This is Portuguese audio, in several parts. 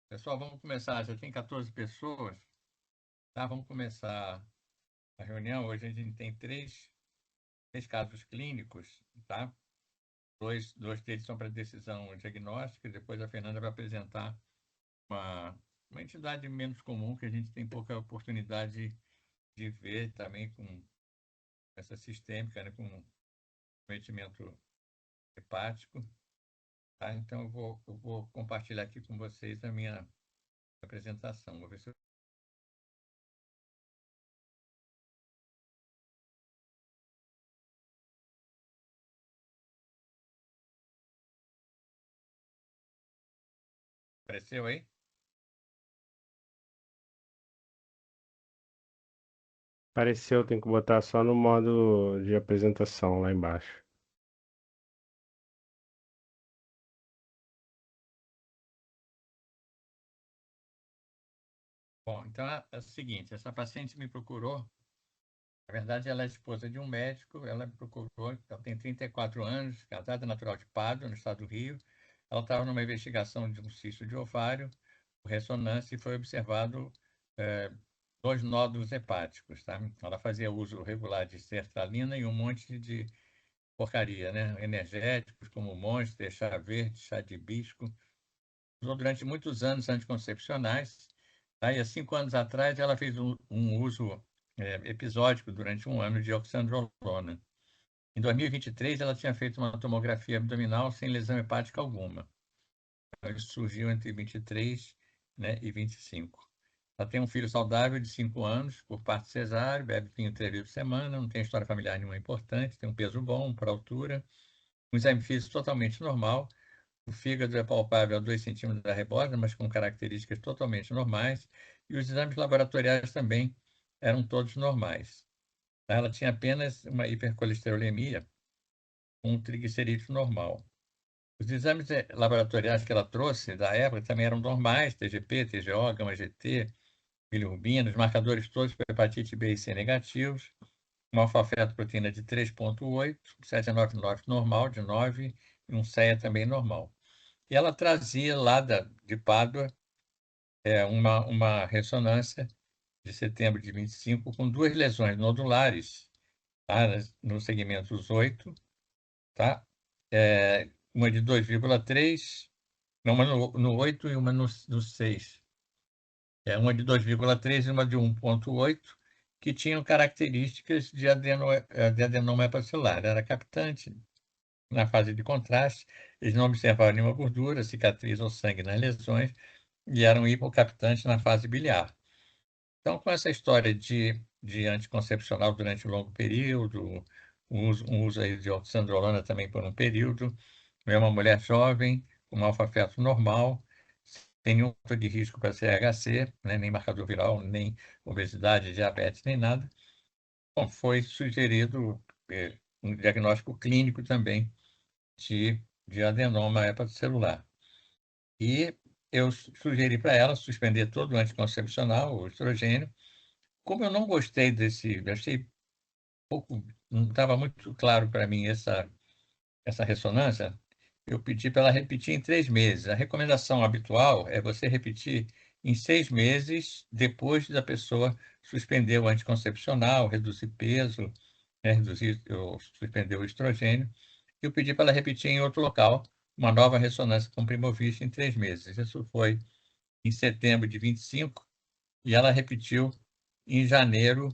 Pessoal, vamos começar. Já tem 14 pessoas, tá? Vamos começar a reunião. Hoje a gente tem três casos clínicos, tá? Dois deles são para decisão diagnóstica, e depois a Fernanda vai apresentar uma, uma entidade menos comum que a gente tem pouca oportunidade de ver também com essa sistêmica, né? Com cometimento hepático, tá? Então eu vou compartilhar aqui com vocês a minha apresentação. Vou ver se apareceu aí. Apareceu, tem que botar só no modo de apresentação lá embaixo. Bom, então é o seguinte, essa paciente me procurou. Na verdade, ela é esposa de um médico, ela me procurou, ela tem 34 anos, casada natural de Pádua, no estado do Rio. Ela estava numa investigação de um cisto de ovário, por ressonância, e foi observado eh, dois nódulos hepáticos, tá? Ela fazia uso regular de sertralina e um monte de porcaria, né? Energéticos, como Monster, chá verde, chá de hibisco. Usou durante muitos anos anticoncepcionais, tá? E há 5 anos atrás ela fez um uso episódico durante um ano de oxandrolona. Em 2023 ela tinha feito uma tomografia abdominal sem lesão hepática alguma. Então, isso surgiu entre 23, né, e 25. Ela tem um filho saudável de 5 anos, por parto cesáreo, bebe vinho 3 vezes por semana, não tem história familiar nenhuma importante, tem um peso bom para a altura, um exame físico totalmente normal. O fígado é palpável a 2 centímetros da reborda, mas com características totalmente normais. E os exames laboratoriais também eram todos normais. Ela tinha apenas uma hipercolesterolemia, com um triglicerídeo normal. Os exames laboratoriais que ela trouxe da época também eram normais, TGP, TGO, gama-GT, bilirrubina, os marcadores todos para hepatite B e C negativos, uma alfa-fetoproteína de 3,8, 799 normal, de 9, e um CEA também normal. E ela trazia lá de Pádua uma ressonância de setembro de 25 com duas lesões nodulares, tá? No segmento 8, tá? Uma de 2,3, uma no 8 e uma no 6. Uma de 2,3 e uma de 1,8, que tinham características de adenoma hepatocelular. Era captante na fase de contraste, eles não observavam nenhuma gordura, cicatriz ou sangue nas lesões, e eram hipocaptantes na fase biliar. Então, com essa história de anticoncepcional durante um longo período, um uso aí de oxandrolona também por um período, é uma mulher jovem, com um alfa-feto normal, sem nenhum fator de risco para CHC, né, nem marcador viral, nem obesidade, diabetes, nem nada. Bom, foi sugerido um diagnóstico clínico também de adenoma hepatocelular. E eu sugeri para ela suspender todo o anticoncepcional, o estrogênio. Como eu não gostei achei pouco, não estava muito claro para mim essa ressonância, eu pedi para ela repetir em 3 meses. A recomendação habitual é você repetir em 6 meses depois da pessoa suspender o anticoncepcional, reduzir peso, né, reduzir ou suspender o estrogênio. Eu pedi para ela repetir em outro local uma nova ressonância com Primovich em 3 meses. Isso foi em setembro de 25 e ela repetiu em janeiro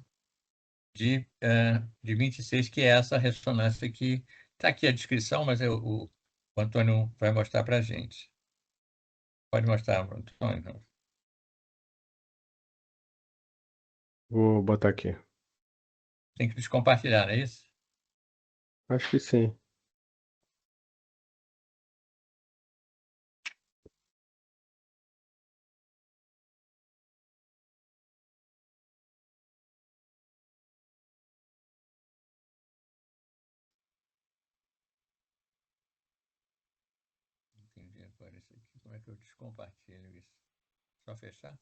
de 26, que é essa ressonância que está aqui a descrição, mas o Antônio vai mostrar para a gente. Pode mostrar, Antônio. Vou botar aqui. Tem que descompartilhar, não é isso? Acho que sim. Entendi agora isso aqui. Como é que eu descompartilho isso? Só fechar?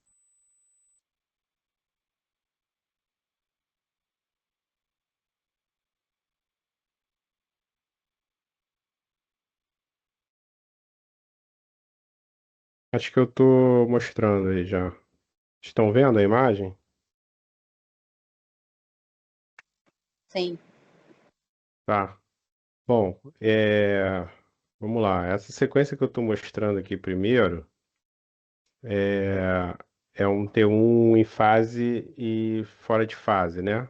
Acho que eu tô mostrando aí já. Estão vendo a imagem? Sim. Tá. Bom, vamos lá. Essa sequência que eu estou mostrando aqui primeiro é, é um T1 em fase e fora de fase, né?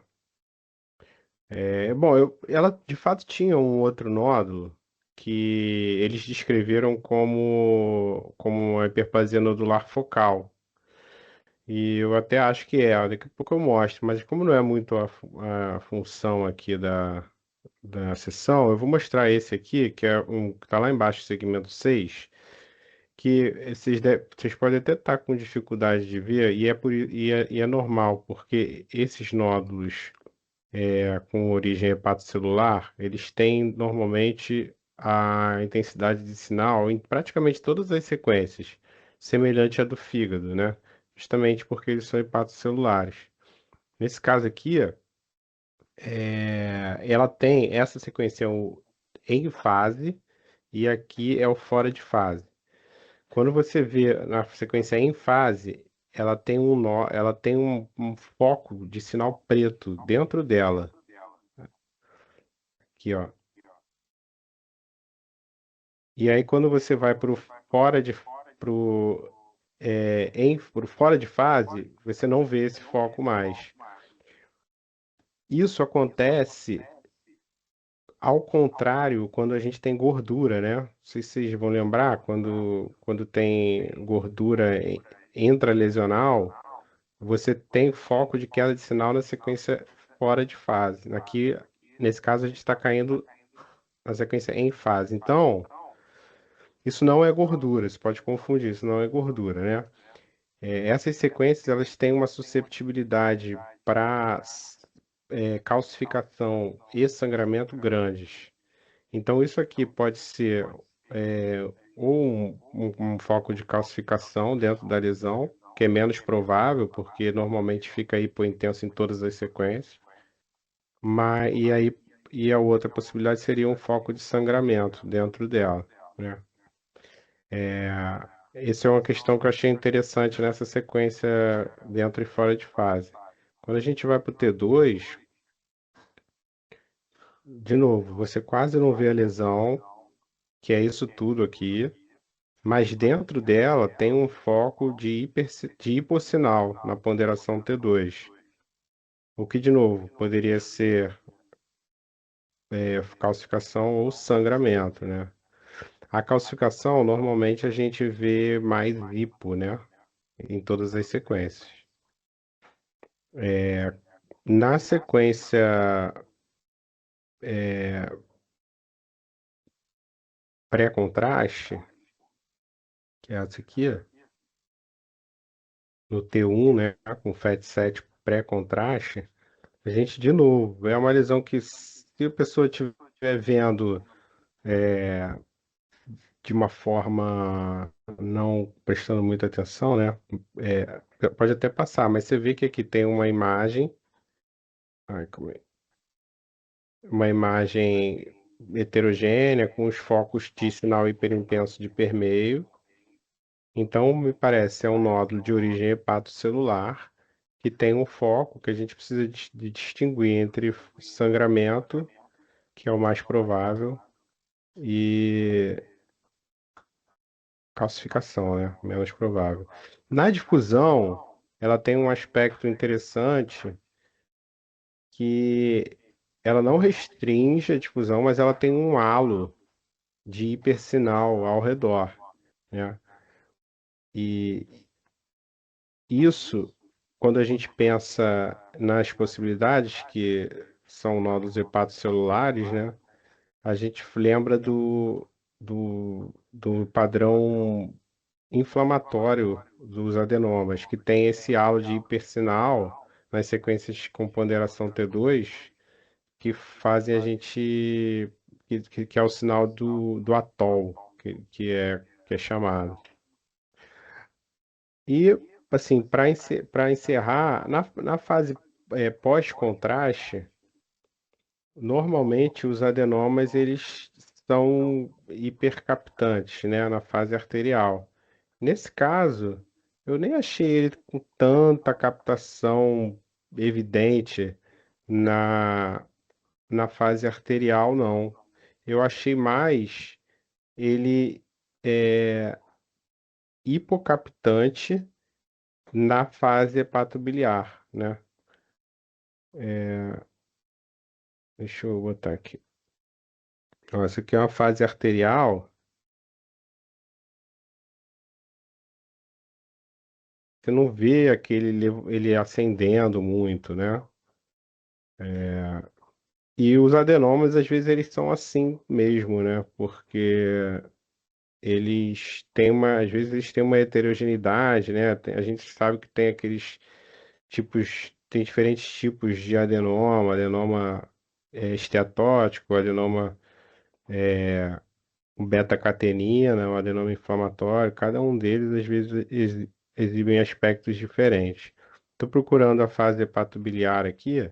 Bom, ela de fato tinha um outro nódulo que eles descreveram como uma hiperplasia nodular focal. E eu até acho que é, daqui a pouco eu mostro, mas como não é muito a função aqui da sessão, eu vou mostrar esse aqui, que é um que está lá embaixo, segmento 6, que vocês podem até estar com dificuldade de ver, e é normal, porque esses nódulos com origem hepatocelular, eles têm normalmente a intensidade de sinal em praticamente todas as sequências, semelhante à do fígado, né? Justamente porque eles são hepatocelulares. Nesse caso aqui, ela tem essa sequência em fase e aqui é o fora de fase. Quando você vê na sequência em fase, ela tem um foco de sinal preto dentro dela. Aqui, ó. E aí, quando você vai para o fora de, pro, pro fora de fase, você não vê esse foco mais. Isso acontece ao contrário quando a gente tem gordura, né? Não sei se vocês vão lembrar, quando tem gordura intralesional, você tem foco de queda de sinal na sequência fora de fase. Aqui, nesse caso, a gente está caindo na sequência em fase. Então, isso não é gordura, você pode confundir, isso não é gordura, né? Essas sequências elas têm uma susceptibilidade para calcificação e sangramento grandes. Então, isso aqui pode ser ou um foco de calcificação dentro da lesão, que é menos provável, porque normalmente fica hipointenso em todas as sequências. E a outra possibilidade seria um foco de sangramento dentro dela, né? Essa é uma questão que eu achei interessante nessa sequência dentro e fora de fase. Quando a gente vai para o T2, de novo, você quase não vê a lesão, que é isso tudo aqui, mas dentro dela tem um foco de hipossinal na ponderação T2. O que, de novo, poderia ser calcificação ou sangramento, né? A calcificação, normalmente, a gente vê mais hipo, né? Em todas as sequências. Na sequência pré-contraste, que é essa aqui, no T1, né, com FAT7 pré-contraste, a gente, de novo, é uma lesão que, se a pessoa estiver vendo de uma forma não prestando muita atenção, né, pode até passar, mas você vê que aqui tem uma imagem, ai, uma imagem heterogênea com os focos de sinal hiperintenso de permeio. Então, me parece, é um nódulo de origem hepatocelular que tem um foco que a gente precisa de distinguir entre sangramento, que é o mais provável, e calcificação, né? Menos provável. Na difusão, ela tem um aspecto interessante que ela não restringe a difusão, mas ela tem um halo de hipersinal ao redor, né? E isso, quando a gente pensa nas possibilidades que são nódulos hepatocelulares, né? A gente lembra do padrão inflamatório dos adenomas, que tem esse halo de hipersinal nas sequências com ponderação T2, que fazem a gente, que é o sinal do atol, que é chamado. E, assim, para encerrar, na fase pós-contraste, normalmente os adenomas eles são hipercaptantes, né, na fase arterial. Nesse caso, eu nem achei ele com tanta captação evidente na, na fase arterial, não. Eu achei mais ele é, hipocaptante na fase hepatobiliar, né? Deixa eu botar aqui. Ó, essa aqui é uma fase arterial. Você não vê ele acendendo muito, né? E os adenomas, às vezes, eles são assim mesmo, né? Porque às vezes, eles têm uma heterogeneidade, né? A gente sabe que tem aqueles tipos, tem diferentes tipos de adenoma, adenoma esteatótico, adenoma beta-catenina, o adenoma inflamatório, cada um deles, às vezes, exibem aspectos diferentes. Estou procurando a fase hepatobiliar aqui,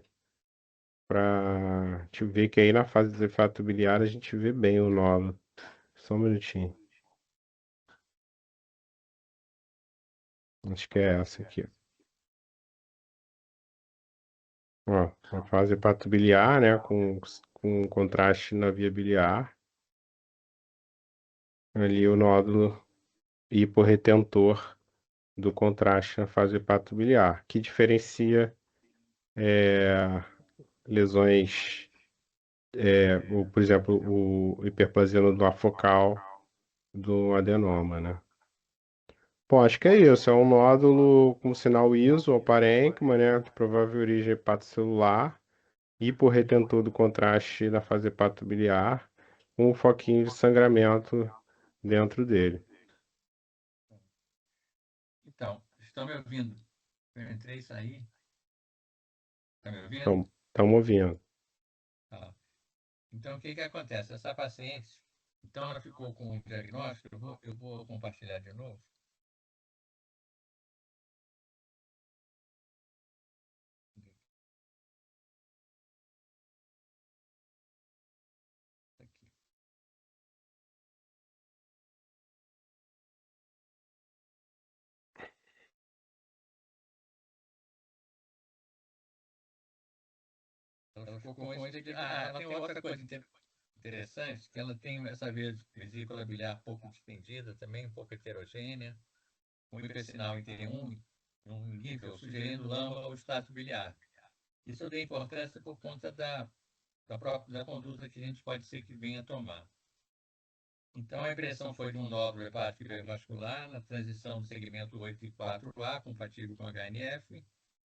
para te ver que aí na fase do hepatobiliar a gente vê bem o nódulo. Só um minutinho. Acho que é essa aqui. Ó, a fase hepatobiliar, né, com contraste na via biliar. Ali o nódulo hiporretentor do contraste na fase hepatobiliar, que diferencia lesões, por exemplo, o hiperplasia nodular focal do adenoma, né? Bom, acho que é isso. É um nódulo com sinal ISO ou parênquima, né? De provável origem hepatocelular, hiporretentor do contraste na fase hepatobiliar, com um foquinho de sangramento dentro dele. Então, estão me ouvindo? Eu entrei e saí. Está me ouvindo? Então, estamos ouvindo. Ah. Então, o que que acontece? Essa paciente, então ela ficou com o diagnóstico, eu vou compartilhar de novo. Aqui. Ela ficou com esse ela tem outra coisa interessante, que ela tem essa vesícula biliar pouco distendida, também um pouco heterogênea, com hipersinal em T1, num nível sugerindo lama ou estato biliar. Isso eu dei importância por conta da conduta que a gente pode ser que venha a tomar. Então, a impressão foi de um nódulo hepático hipervascular na transição do segmento 8 e 4A, compatível com HNF,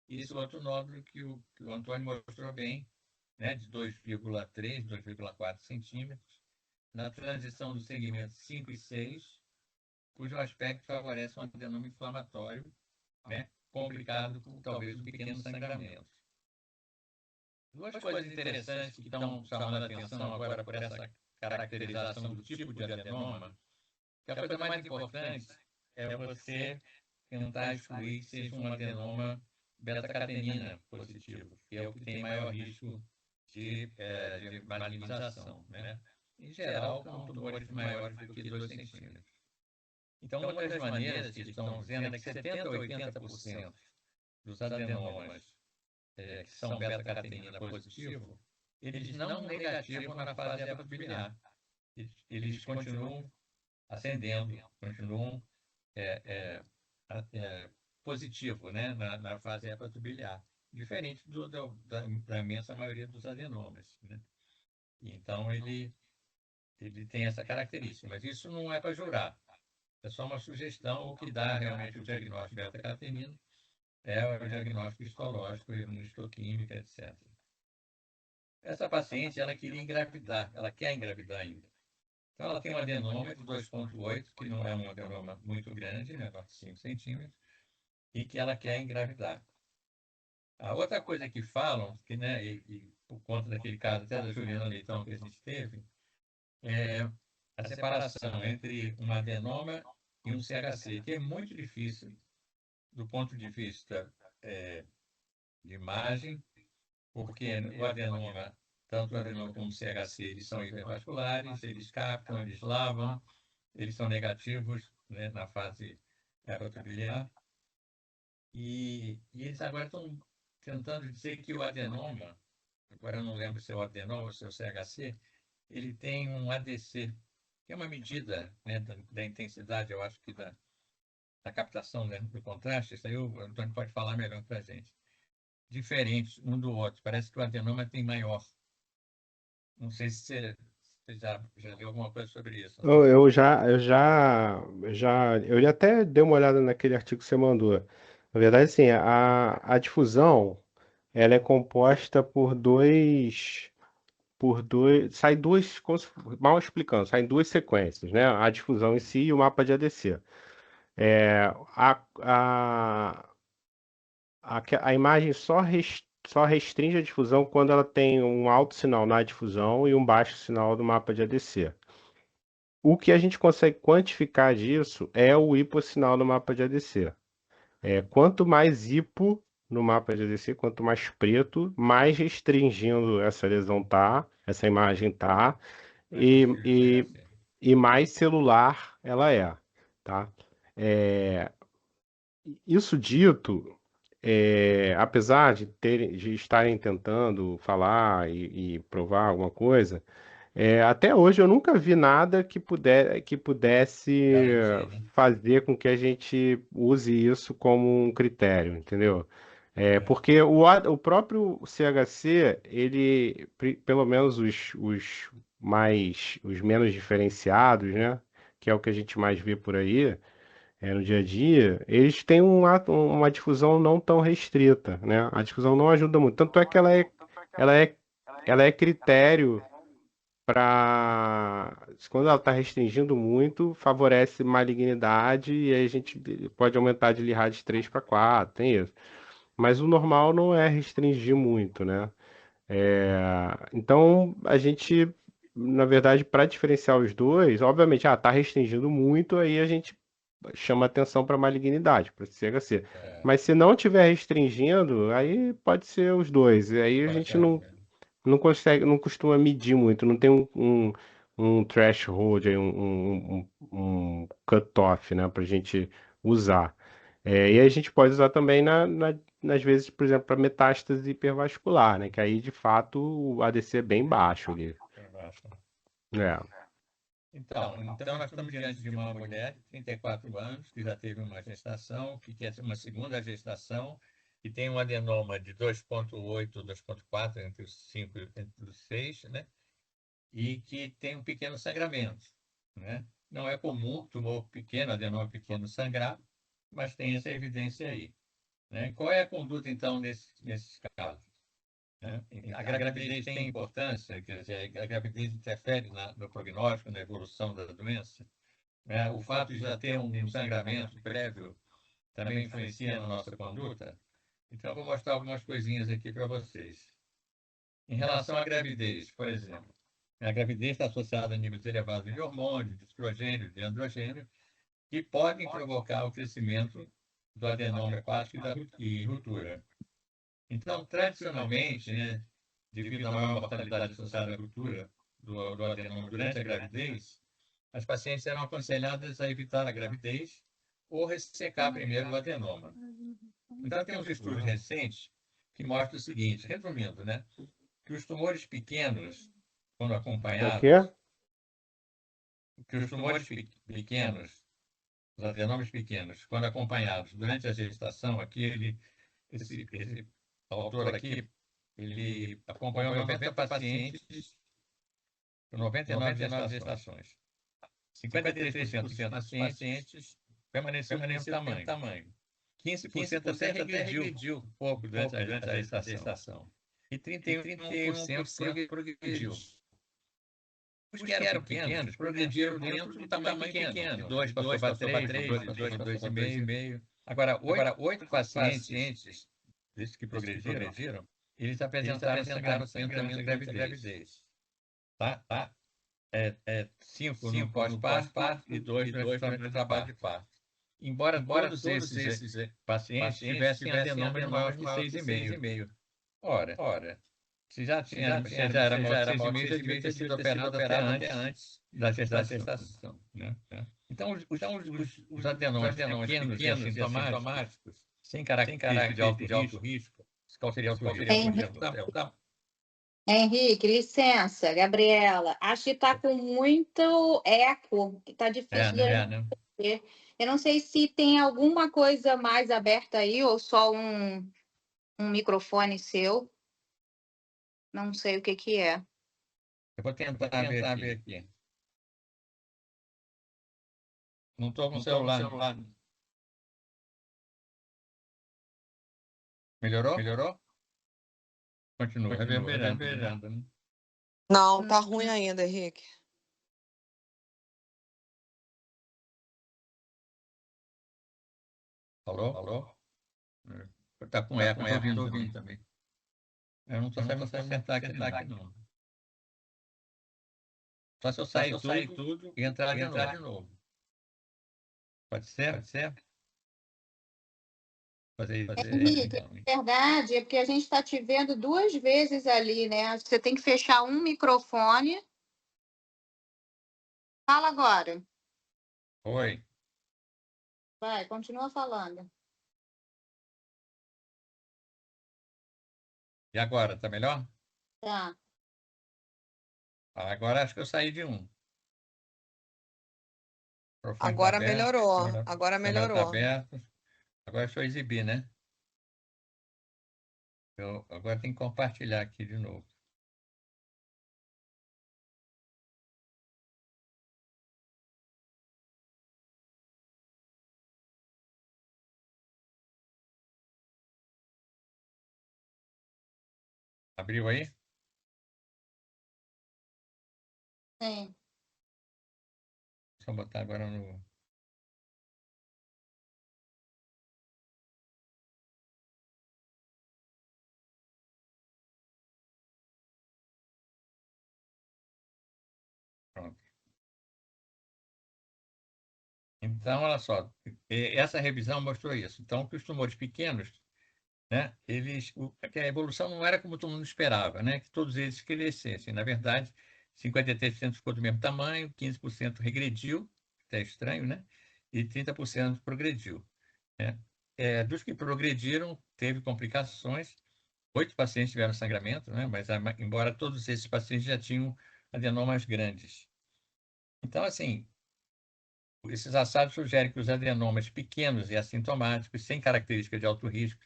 e esse outro nódulo que o Antônio mostrou bem, né, de 2,3, 2,4 centímetros, na transição do segmento 5 e 6, cujo aspecto favorece um adenoma inflamatório, né, complicado por talvez um pequeno sangramento. Duas coisas interessantes que estão chamando a atenção agora por essa caracterização do tipo de adenoma, que a coisa mais importante é você tentar excluir que seja um adenoma beta-catenina positivo, que é o que tem maior risco de malignização, né? Em geral, com tumores maiores do que 2 centímetros. Então, uma das maneiras que eles estão dizendo é que 70% a 80% dos adenomas que são beta-catenina positivo, eles não negativam na fase hepatobiliar. Eles continuam ascendendo, continuam positivo, né, na fase hepatobiliar, diferente da imensa maioria dos adenomas, né? Então, ele tem essa característica, mas isso não é para jurar, é só uma sugestão. O que dá realmente o diagnóstico de beta-catenina é o diagnóstico histológico, imunohistoquímica, etc. Essa paciente, ela queria engravidar, ela quer engravidar ainda. Então, ela tem um adenoma de 2,8, que não é um adenoma muito grande, né, 5 centímetros, e que ela quer engravidar. A outra coisa que falam, que, né, e por conta daquele caso até da Juliana Leitão que a gente teve, é a separação entre um adenoma e um CHC, que é muito difícil do ponto de vista de imagem, porque o adenoma, tanto o adenoma como o CHC, eles são hipervasculares, eles captam, eles lavam, eles são negativos né, na fase rotobiliar. E eles agora estão tentando dizer que o adenoma, agora eu não lembro se é o adenoma ou se é o CHC, ele tem um ADC, que é uma medida, né, da intensidade, eu acho que da captação, né, do contraste. Isso aí o Antônio pode falar melhor para a gente. Diferentes um do outro. Parece que o adenoma tem maior. Não sei se você já viu alguma coisa sobre isso, Antônio. Eu até dei uma olhada naquele artigo que você mandou. Na verdade, assim, a difusão, ela é composta sai duas, mal explicando, saem duas sequências, né? A difusão em si e o mapa de ADC. É, a imagem só restringe a difusão quando ela tem um alto sinal na difusão e um baixo sinal do mapa de ADC. O que a gente consegue quantificar disso é o hipossinal no mapa de ADC. Quanto mais hipo no mapa de ADC, quanto mais preto, mais restringindo essa lesão tá, essa imagem tá, e mais celular ela é, tá? Isso dito, apesar de estarem tentando falar e provar alguma coisa, até hoje eu nunca vi nada que pudesse Garantir, né? fazer com que a gente use isso como um critério, entendeu? É, Porque o próprio CHC, pelo menos os menos diferenciados, né? Que é o que a gente mais vê por aí, no dia a dia, eles têm uma difusão não tão restrita, né? A difusão não ajuda muito. Tanto é que ela é, ela é critério para quando ela está restringindo muito, favorece malignidade e aí a gente pode aumentar de Lihard de 3 para 4, tem isso. Mas o normal não é restringir muito, né? Então a gente, na verdade, para diferenciar os dois, obviamente, tá restringindo muito, aí a gente chama atenção para malignidade, para CHC. Mas se não tiver restringindo, aí pode ser os dois. E aí a pode gente ser. não consegue, não costuma medir muito, não tem um threshold, aí, um cutoff, né, para a gente usar. E aí a gente pode usar também nas vezes, por exemplo, para metástase hipervascular, né, que aí de fato o ADC é bem baixo ali. É. Então nós estamos diante de uma mulher de 34 anos, que já teve uma gestação, que quer ter uma segunda gestação, que tem um adenoma de 2,8, 2,4, entre os 5 e entre os 6, né? E que tem um pequeno sangramento, né? Não é comum tumor pequeno, adenoma pequeno sangrar, mas tem essa evidência aí, né? Qual é a conduta, então, nesses casos? Né? A gravidez tem importância, quer dizer, a gravidez interfere no prognóstico, na evolução da doença. Né? O fato de já ter um sangramento prévio também influencia na nossa conduta. Então, eu vou mostrar algumas coisinhas aqui para vocês. Em relação à gravidez, por exemplo, a gravidez está associada a níveis elevados de hormônios, de estrogênio, de androgênio, que podem provocar o crescimento do adenoma hepático e ruptura. Então, tradicionalmente, né, devido à maior mortalidade associada à ruptura do adenoma durante a gravidez, as pacientes eram aconselhadas a evitar a gravidez ou ressecar primeiro o adenoma. Então, tem uns estudos recentes que mostram o seguinte, resumindo, né, que os tumores pequenos, quando O acompanhados, quê? que os tumores pequenos, os adenomas pequenos, quando acompanhados durante a gestação, aqui esse autor aqui, ele acompanhou 90 pacientes por 99 gestações. 53% dos pacientes permaneceu no mesmo tamanho. 15% até regrediu um pouco durante a gestação. E 31% progrediu. Os que eram pequenos progrediram dentro do tamanho pequeno, de 2 passou para 3, de 2 passou para 2,5. Agora, 8 pacientes desses que progrediram, eles apresentaram sangramento na gravidez. Tá? 5 no pós-parto e 2 no trabalho de parto. Embora todos esses pacientes tivessem adenoma de maior que 6,5. Ora, Se já era maior de 6,5, já devia ter sido operado até antes da gestação, né? Então, os adenomas pequenos e assintomáticos, sem característica de alto risco, qual seria o alto risco? Então, Henrique, licença, Gabriela. Acho que está com muito eco, está difícil de né? ver. Eu não sei se tem alguma coisa mais aberta aí ou só um microfone seu. Não sei o que é. Eu vou tentar ver aqui. Não estou com o celular. Melhorou? Continua reverberando, né? Não, tá ruim ainda, Henrique. Alô? Tá com eco, estou ouvindo também. Eu não estou sabendo consertar aqui, não. Só se eu sair tudo e entrar de novo. Pode ser? Fazer Henrique, então. na verdade, é porque a gente está te vendo 2 vezes ali, né? Você tem que fechar um microfone. Fala agora. Oi. Vai, continua falando. E agora, tá melhor? Tá. Agora acho que eu saí de um. Agora Tá melhorou. aberto, Agora tá melhorou. aberto. Agora deixa eu exibir, né? Eu agora tem que compartilhar aqui de novo. Abriu aí? Sim. Só botar agora no... Pronto. Então, olha só, essa revisão mostrou isso. Então, que os tumores pequenos, né, que a evolução não era como todo mundo esperava, né, que todos eles crescessem. Na verdade, 53% ficou do mesmo tamanho, 15% regrediu, até estranho, né, e 30% progrediu, né. Dos que progrediram, teve complicações, 8 pacientes tiveram sangramento, né, mas embora todos esses pacientes já tinham adenomas grandes. Então, assim, esses achados sugerem que os adenomas pequenos e assintomáticos, sem característica de alto risco,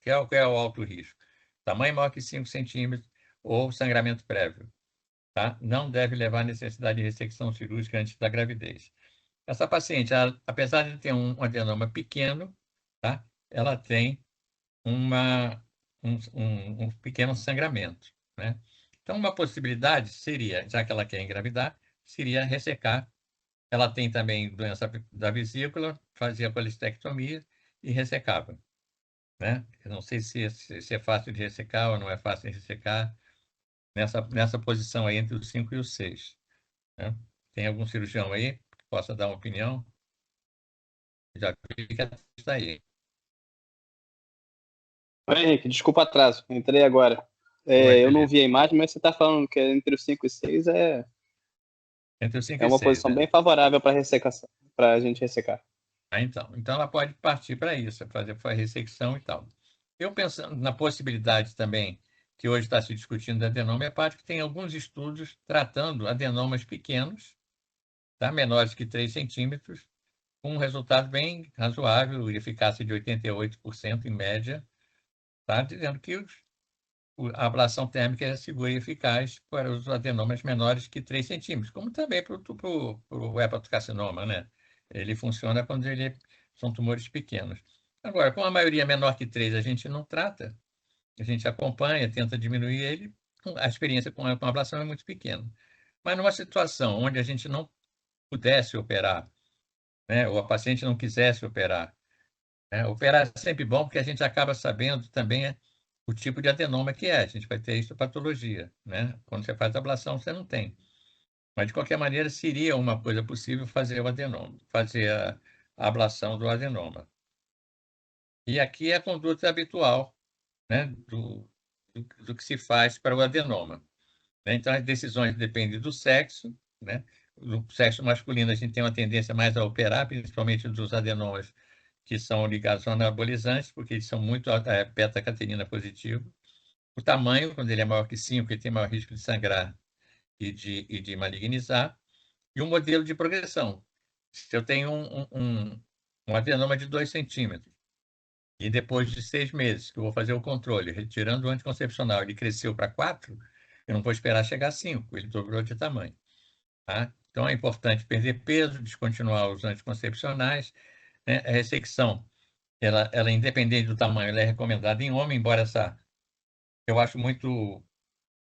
que é o alto risco? Tamanho maior que 5 centímetros ou sangramento prévio, tá? Não deve levar à necessidade de ressecção cirúrgica antes da gravidez. Essa paciente, apesar de ter um adenoma pequeno, tá? Ela tem um pequeno sangramento, né? Então, uma possibilidade seria, já que ela quer engravidar, seria ressecar. Ela tem também doença da vesícula, fazia colestectomia e ressecava, né? Eu não sei se é fácil de ressecar ou não é fácil de ressecar nessa posição aí entre os 5 e os 6, né? Tem algum cirurgião aí que possa dar uma opinião? Já vi que está aí. Oi, Henrique, desculpa o atraso, entrei agora. Oi, Eu não beleza. vi a imagem, mas você está falando que entre os 5 e 6 Entre os 5 é e uma 6, posição bem favorável para ressecação, para a gente ressecar. Então ela pode partir para isso, fazer a ressecção e tal. Eu pensando na possibilidade também, que hoje está se discutindo da adenoma hepático, tem alguns estudos tratando adenomas pequenos, tá? Menores que 3 centímetros, com um resultado bem razoável, eficácia de 88% em média, tá? Dizendo que a ablação térmica é segura e eficaz para os adenomas menores que 3 centímetros, como também para o hepatocarcinoma, né? Ele funciona quando são tumores pequenos. Agora, como a maioria é menor que 3, a gente não trata, a gente acompanha, tenta diminuir ele, a experiência com a ablação é muito pequena. Mas numa situação onde a gente não pudesse operar, né, ou a paciente não quisesse operar, né, operar é sempre bom porque a gente acaba sabendo também o tipo de adenoma que é. A gente vai ter histopatologia, né? Quando você faz a ablação, você não tem. Mas, de qualquer maneira, seria uma coisa possível fazer o adenoma, fazer a ablação do adenoma. E aqui é a conduta habitual, né, do que se faz para o adenoma. Né? Então, as decisões dependem do sexo. Né? No sexo masculino, a gente tem uma tendência mais a operar, principalmente dos adenomas que são ligados ao anabolizantes, porque eles são muito beta-catenina positivo. O tamanho, quando ele é maior que 5, ele tem maior risco de sangrar e de malignizar. E o modelo de progressão. Se eu tenho um adenoma de 2 centímetros, e depois de 6 meses que eu vou fazer o controle, retirando o anticoncepcional, ele cresceu para 4, eu não vou esperar chegar a 5, ele dobrou de tamanho. Tá? Então, é importante perder peso, descontinuar os anticoncepcionais. Né? A ressecção, ela é independente do tamanho, ela é recomendada em homem, embora eu acho muito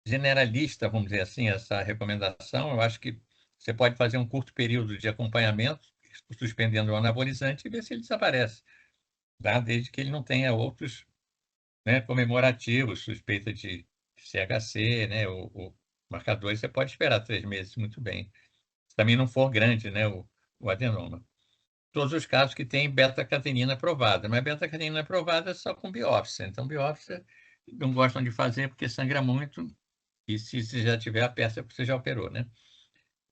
generalista, vamos dizer assim, essa recomendação. Eu acho que você pode fazer um curto período de acompanhamento, suspendendo o anabolizante, e ver se ele desaparece, tá? Desde que ele não tenha outros, né, comemorativos, suspeita de CHC, né, o marcador, você pode esperar 3 meses muito bem. Se também não for grande, né, o adenoma. Todos os casos que têm beta-catenina aprovada, mas beta-catenina aprovada é só com biópsia. Então, biópsia não gostam de fazer porque sangra muito, e se você já tiver a peça, você já operou, né?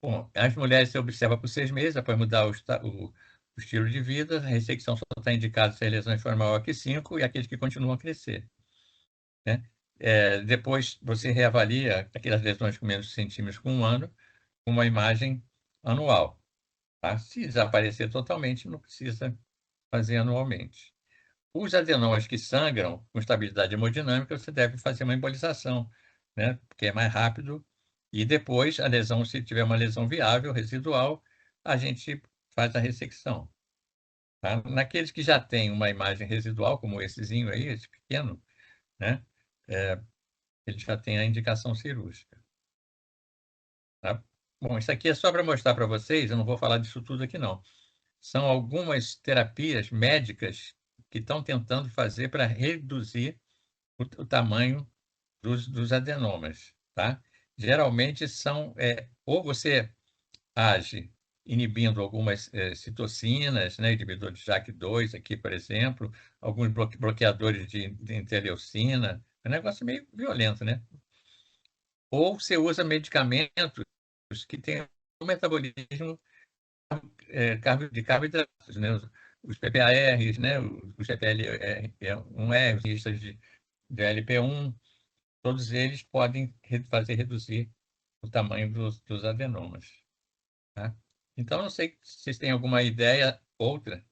Bom, as mulheres se observa por 6 meses, após mudar o estilo de vida, a ressecção só está indicada se a lesão for maior que 5 e aqueles que continuam a crescer. Né? Depois você reavalia aquelas lesões com menos de centímetros com 1 ano, com uma imagem anual. Tá? Se desaparecer totalmente, não precisa fazer anualmente. Os adenomas que sangram com estabilidade hemodinâmica, você deve fazer uma embolização, né? Porque é mais rápido. E depois, a lesão, se tiver uma lesão viável, residual, a gente faz a ressecção. Tá? Naqueles que já têm uma imagem residual, como essezinho aí, esse pequeno, né? Ele já tem a indicação cirúrgica. Tá? Bom, isso aqui é só para mostrar para vocês, eu não vou falar disso tudo aqui, não. São algumas terapias médicas que estão tentando fazer para reduzir o tamanho dos adenomas, tá? Geralmente são, ou você age inibindo algumas citocinas, né, inibidor de JAK2 aqui, por exemplo, alguns bloqueadores de interleucina, é um negócio meio violento, né? Ou você usa medicamentos que têm um metabolismo de carboidratos, né? Os PPARs, né? Os GPL1R, os inibidores de LP1, todos eles podem fazer reduzir o tamanho dos adenomas. Tá? Então, não sei se vocês têm alguma ideia outra,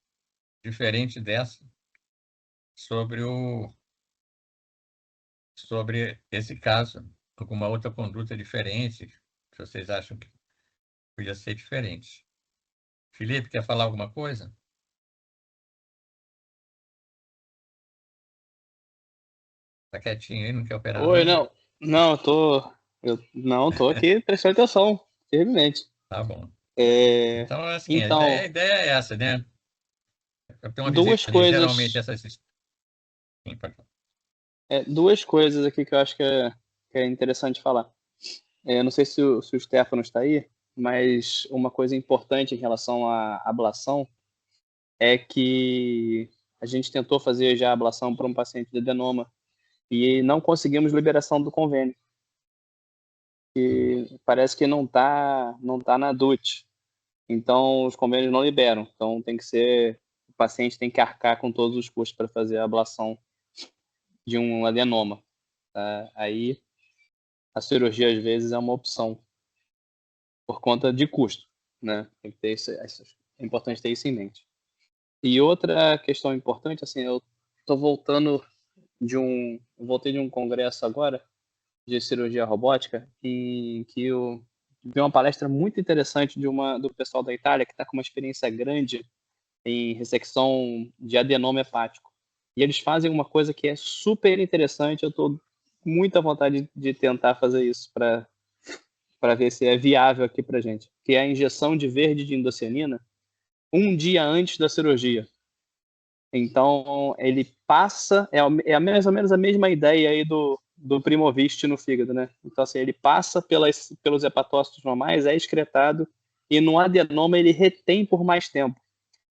diferente dessa, sobre esse caso, alguma outra conduta diferente, que vocês acham que podia ser diferente. Felipe, quer falar alguma coisa? Está quietinho aí, não quer operar? Oi, não. Não, eu tô aqui prestando atenção, firmemente. Tá bom. É, Então, assim, então, a ideia é essa, né? Eu tenho uma duas visita, coisas, geralmente essas... Sim, pode falar. duas coisas aqui que eu acho que é interessante falar. Eu não sei se o Stefano está aí, mas uma coisa importante em relação à ablação é que a gente tentou fazer já a ablação para um paciente de adenoma e não conseguimos liberação do convênio. E parece que não tá na DUT. Então, os convênios não liberam. Então, o paciente tem que arcar com todos os custos para fazer a ablação de um adenoma. Tá? Aí, a cirurgia, às vezes, é uma opção por conta de custo, né? Tem que ter é importante ter isso em mente. E outra questão importante, assim, eu voltei de um congresso agora de cirurgia robótica em que eu vi uma palestra muito interessante do pessoal da Itália que está com uma experiência grande em ressecção de adenoma hepático. E eles fazem uma coisa que é super interessante, eu estou com muita vontade de tentar fazer isso para ver se é viável aqui para gente, que é a injeção de verde de indocianina 1 dia antes da cirurgia. Então, ele passa, é mais ou menos a mesma ideia aí do Primovist no fígado, né? Então, assim, ele passa pelos hepatócitos normais, é excretado, e no adenoma ele retém por mais tempo.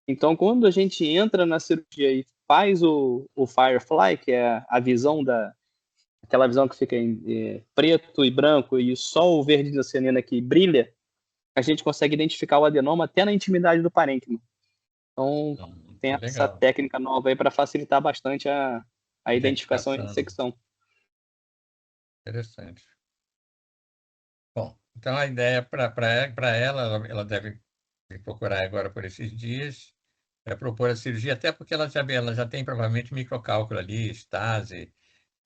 Então, quando a gente entra na cirurgia e faz o Firefly, que é a visão aquela visão que fica em preto e branco e só o verde da cianina que brilha, a gente consegue identificar o adenoma até na intimidade do parênquima. Então, tem essa técnica nova aí para facilitar bastante a identificação e ressecção. Interessante. Bom, então a ideia para ela deve procurar agora por esses dias, propor a cirurgia, até porque ela já tem provavelmente microcálculo ali, estase,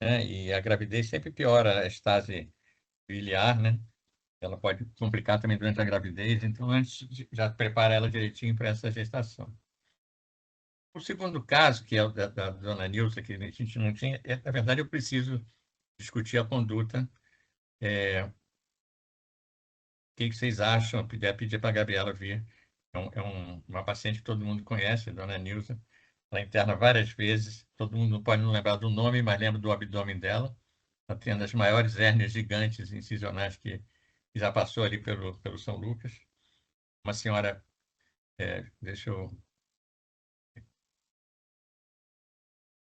né? E a gravidez sempre piora a estase biliar, né? Ela pode complicar também durante a gravidez, então antes já prepara ela direitinho para essa gestação. O segundo caso, que é o da dona Nilza, que a gente não tinha, na verdade eu preciso discutir a conduta. O que vocês acham? Pedir para a Gabriela vir. Uma paciente que todo mundo conhece, a dona Nilza. Ela interna várias vezes, todo mundo não pode não lembrar do nome, mas lembra do abdômen dela. Ela tem uma das maiores hérnias gigantes incisionais que já passou ali pelo São Lucas. Uma senhora, deixa eu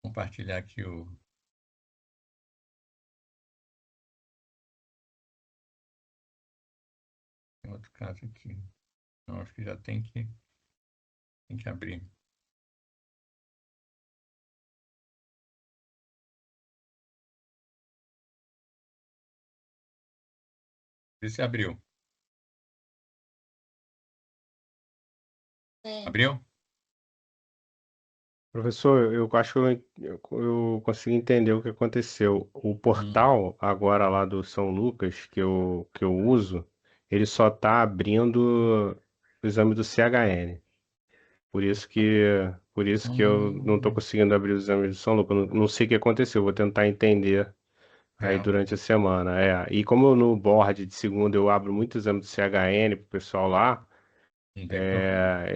compartilhar aqui tem outro caso aqui. Não, acho que já tem que abrir. Vê se abriu. Abriu? Professor, eu acho que eu consegui entender o que aconteceu. O portal agora lá do São Lucas que eu uso, ele só está abrindo o exame do CHN. Por isso que eu não estou conseguindo abrir o exame do São Lucas. Não sei o que aconteceu. Vou tentar entender aí durante a semana. E como no board de segunda eu abro muito exame do CHN pro pessoal lá.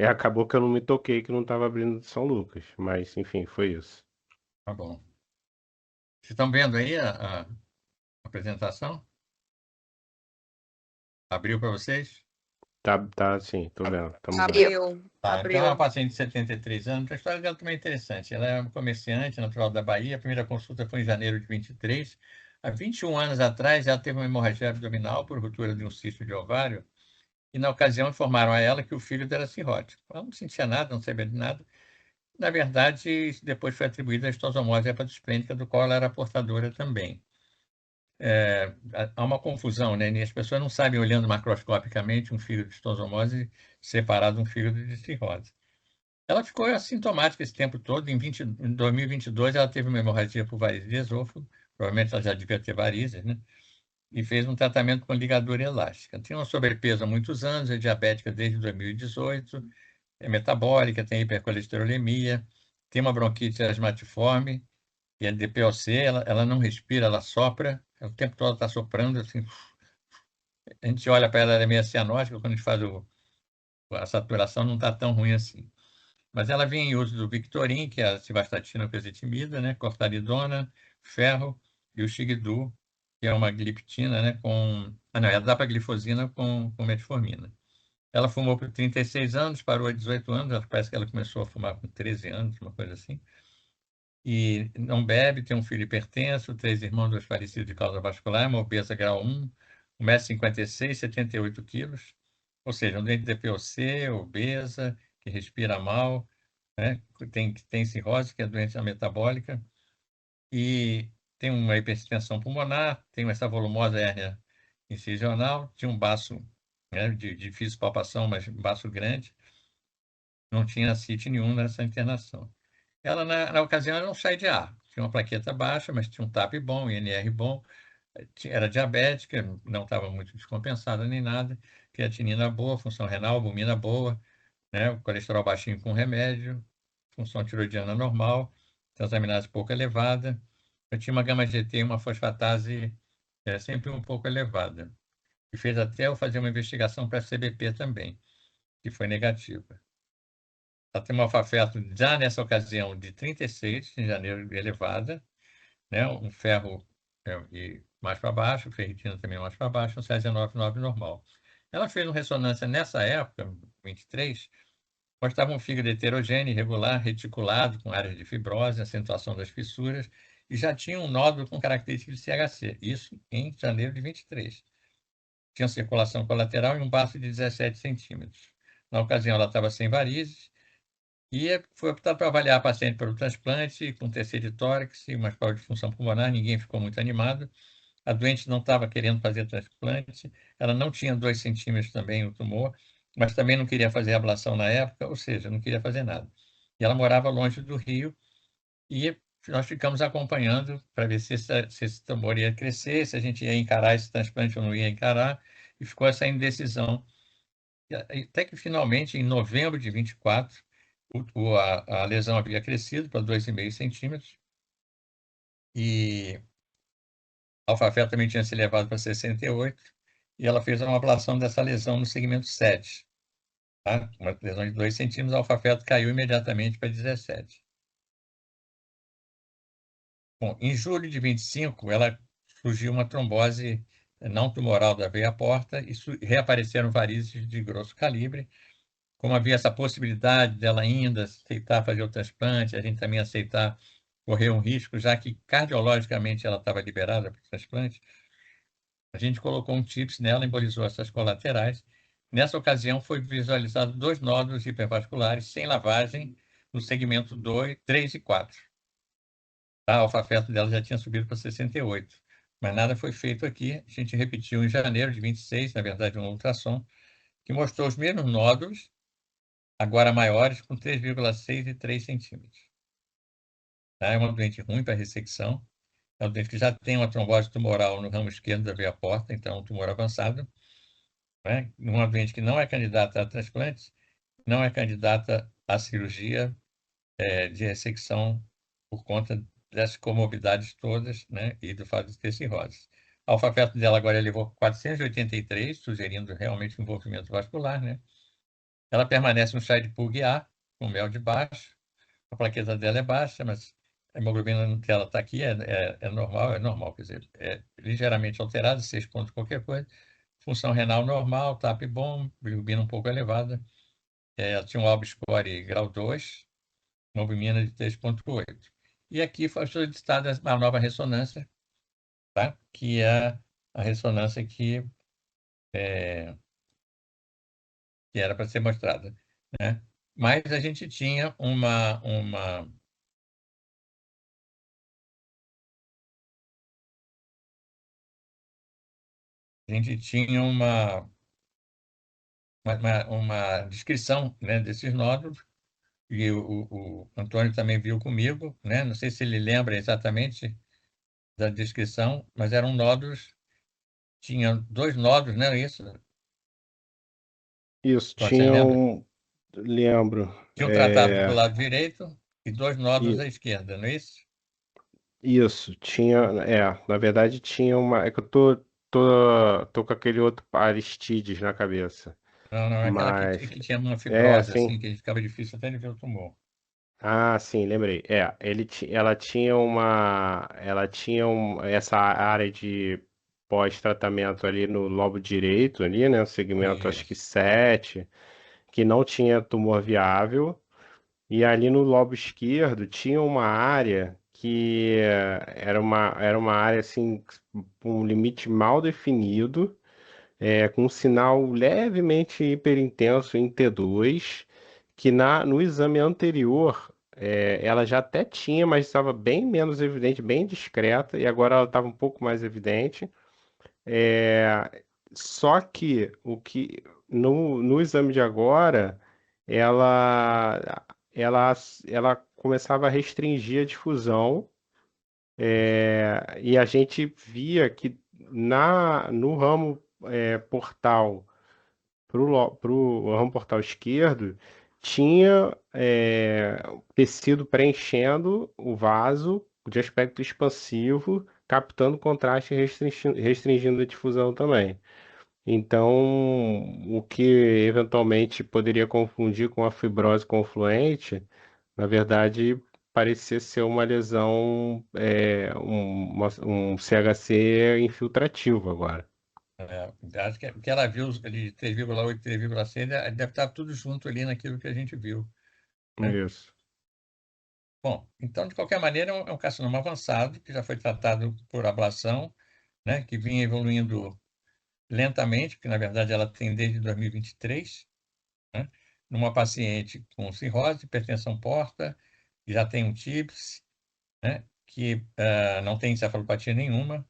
Acabou que eu não me toquei que não estava abrindo de São Lucas, mas enfim, foi isso. Tá bom. Vocês estão vendo aí a apresentação? Abriu para vocês? Tá, sim, tô vendo. Abriu. Então, é uma paciente de 73 anos. A história dela também é interessante. Ela é uma comerciante natural da Bahia. A primeira consulta foi em janeiro de 23. Há 21 anos atrás, ela teve uma hemorragia abdominal por ruptura de um cisto de ovário. E, na ocasião, informaram a ela que o filho era cirrótico. Ela não sentia nada, não sabia de nada. Na verdade, depois foi atribuída a estosomose hepatosplênica, do qual ela era portadora também. Há uma confusão, né? As pessoas não sabem, olhando macroscopicamente, um fígado de estosomose separado de um fígado de cirrose. Ela ficou assintomática esse tempo todo. Em 2022, ela teve uma hemorragia por varize de esôfago, provavelmente ela já devia ter varizes, né? E fez um tratamento com ligadura elástica. Tinha uma sobrepeso há muitos anos, é diabética desde 2018, é metabólica, tem hipercolesterolemia, tem uma bronquite asmatiforme, e a DPOC, ela não respira, ela sopra, o tempo todo está soprando, assim. A gente olha para ela, ela é meio cianótica, quando a gente faz a saturação não está tão ruim assim. Mas ela vinha em uso do Victorin, que é a civastatina com ezetimibe, né, cortaridona, ferro e o Xigdu, que é uma gliptina, né, é a dapaglifosina com metformina. Ela fumou por 36 anos, parou a 18 anos, parece que ela começou a fumar com 13 anos, uma coisa assim. E não bebe, tem um filho hipertenso, 3 irmãos, 2 falecidos de causa vascular, uma obesa grau 1, 1,56 m, 78 quilos, ou seja, um doente de DPOC, obesa, que respira mal, né? Tem cirrose, que é doença metabólica, e tem uma hipertensão pulmonar, tem essa volumosa hérnia incisional, tinha um baço, né, de difícil palpação, mas baço grande, não tinha CIT nenhum nessa internação. Ela, na ocasião, ela não sai de ar. Tinha uma plaqueta baixa, mas tinha um TAP bom, INR bom. Era diabética, não estava muito descompensada nem nada. Creatinina boa, função renal, albumina boa, né? O colesterol baixinho com remédio, função tiroidiana normal, transaminase pouco elevada. Eu tinha uma gama-GT e uma fosfatase sempre um pouco elevada. E fez até eu fazer uma investigação para CBP também, que foi negativa. Ela tem uma alfa-feto já nessa ocasião de 36, em janeiro, elevada, né? Um ferro mais para baixo, ferritina também mais para baixo, um Césio 99 normal. Ela fez uma ressonância nessa época, 23, mostrava um fígado heterogêneo, irregular, reticulado, com áreas de fibrose, acentuação das fissuras e já tinha um nódulo com características de CHC, isso em janeiro de 23. Tinha circulação colateral e um baço de 17 centímetros. Na ocasião, ela estava sem varizes e foi optado para avaliar a paciente pelo transplante, com TC de tórax e uma prova de função pulmonar. Ninguém ficou muito animado. A doente não estava querendo fazer transplante, ela não tinha 2 centímetros também o tumor, mas também não queria fazer ablação na época, ou seja, não queria fazer nada. E ela morava longe do Rio e nós ficamos acompanhando para ver se esse tumor ia crescer, se a gente ia encarar esse transplante ou não ia encarar, e ficou essa indecisão. Até que, finalmente, em novembro de 24, a lesão havia crescido para 2,5 centímetros, e a alfa-feto também tinha se elevado para 68, e ela fez uma ablação dessa lesão no segmento 7. Tá? Uma lesão de 2 centímetros, a alfa-feto caiu imediatamente para 17. Bom, em julho de 25, ela surgiu uma trombose não tumoral da veia porta e reapareceram varizes de grosso calibre. Como havia essa possibilidade dela ainda aceitar fazer o transplante, a gente também aceitar correr um risco, já que cardiologicamente ela estava liberada para o transplante, a gente colocou um TIPS nela, embolizou essas colaterais. Nessa ocasião, foi visualizado 2 nódulos hipervasculares sem lavagem no segmento 2, 3 e 4. A alfa-feto dela já tinha subido para 68, mas nada foi feito aqui. A gente repetiu em janeiro de 26, na verdade, um ultrassom, que mostrou os mesmos nódulos, agora maiores, com 3,6 e 3 centímetros. Tá? É uma doente ruim para ressecção. É uma doente que já tem uma trombose tumoral no ramo esquerdo da veia porta, então um tumor avançado. Né? Uma doente que não é candidata a transplante, não é candidata à cirurgia de ressecção por conta das comorbidades todas, né? E do fato de ter cirrose. A alfa-feto dela agora elevou 483, sugerindo realmente um envolvimento vascular, né? Ela permanece no side PUG A, com mel de baixo. A plaqueta dela é baixa, mas a hemoglobina dela está aqui, é normal, quer dizer, é ligeiramente alterada, 6 pontos qualquer coisa. Função renal normal, TAP bom, bilirrubina um pouco elevada. Ela tinha um ALB score grau 2, hemoglobina de 3,8. E aqui foi solicitada a nova ressonância, tá? Que é a ressonância que era para ser mostrada, né? Mas a gente tinha uma descrição, né, desses nódulos, e o Antônio também viu comigo, né? Não sei se ele lembra exatamente da descrição, mas eram nódulos, tinha 2 nódulos, não é isso? Isso, Você tinha lembra? um. Lembro. Tinha um tratado do lado direito e 2 nódulos E, à esquerda, não é isso? isso, tinha. Na verdade tinha uma. É que eu tô com aquele outro Aristides na cabeça. Não, não, é aquela Mas. que tinha uma É, fibrose, sim. assim, que ficava difícil até de ver o tumor. Ah, sim, lembrei. Ela tinha uma. Ela tinha essa área de pós-tratamento ali no lobo direito, ali, né? O segmento, acho que Isso. 7, que não tinha tumor viável. E ali no lobo esquerdo tinha uma área que era uma área assim, com um limite mal definido, com um sinal levemente hiperintenso em T2, que no exame anterior ela já até tinha, mas estava bem menos evidente, bem discreta, e agora ela estava um pouco mais evidente. Só que no exame de agora ela, ela começava a restringir a difusão, e a gente via que no ramo portal pro ramo portal esquerdo tinha tecido preenchendo o vaso de aspecto expansivo, captando contraste e restringindo a difusão também. Então, o que eventualmente poderia confundir com a fibrose confluente, na verdade, parecia ser uma lesão, um CHC infiltrativo agora. Acho que o que ela viu de 3,8, 3,6, deve estar tudo junto ali naquilo que a gente viu, né? Isso. Bom, então, de qualquer maneira, é um carcinoma avançado, que já foi tratado por ablação, né, que vinha evoluindo lentamente, porque, na verdade, ela tem desde 2023, né, numa paciente com cirrose, hipertensão porta, que já tem um TIPS, né, que não tem encefalopatia nenhuma,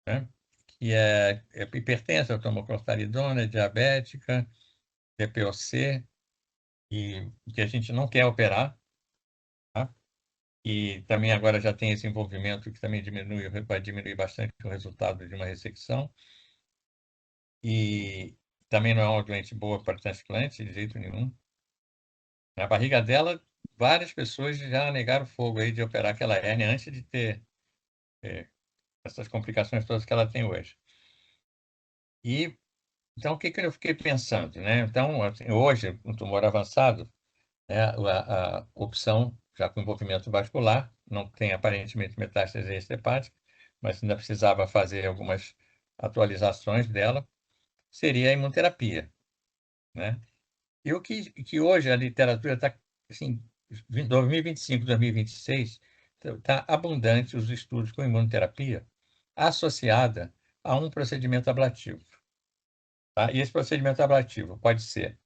né, que é hipertensa, toma clostridona, é diabética, é POC, e que a gente não quer operar, tá? E também agora já tem esse envolvimento que também vai diminuir bastante o resultado de uma ressecção. E também não é uma doente boa para transplante, de jeito nenhum. Na barriga dela, várias pessoas já negaram fogo aí de operar aquela hérnia antes de ter essas complicações todas que ela tem hoje. E então, o que eu fiquei pensando, né? Então, assim, hoje, um tumor avançado, né, a opção, já com envolvimento vascular, não tem aparentemente metástase extrahepática, mas ainda precisava fazer algumas atualizações dela, seria a imunoterapia, né? E o que hoje a literatura está, assim, 2025, 2026, está abundante os estudos com imunoterapia associada a um procedimento ablativo, tá? E esse procedimento ablativo pode ser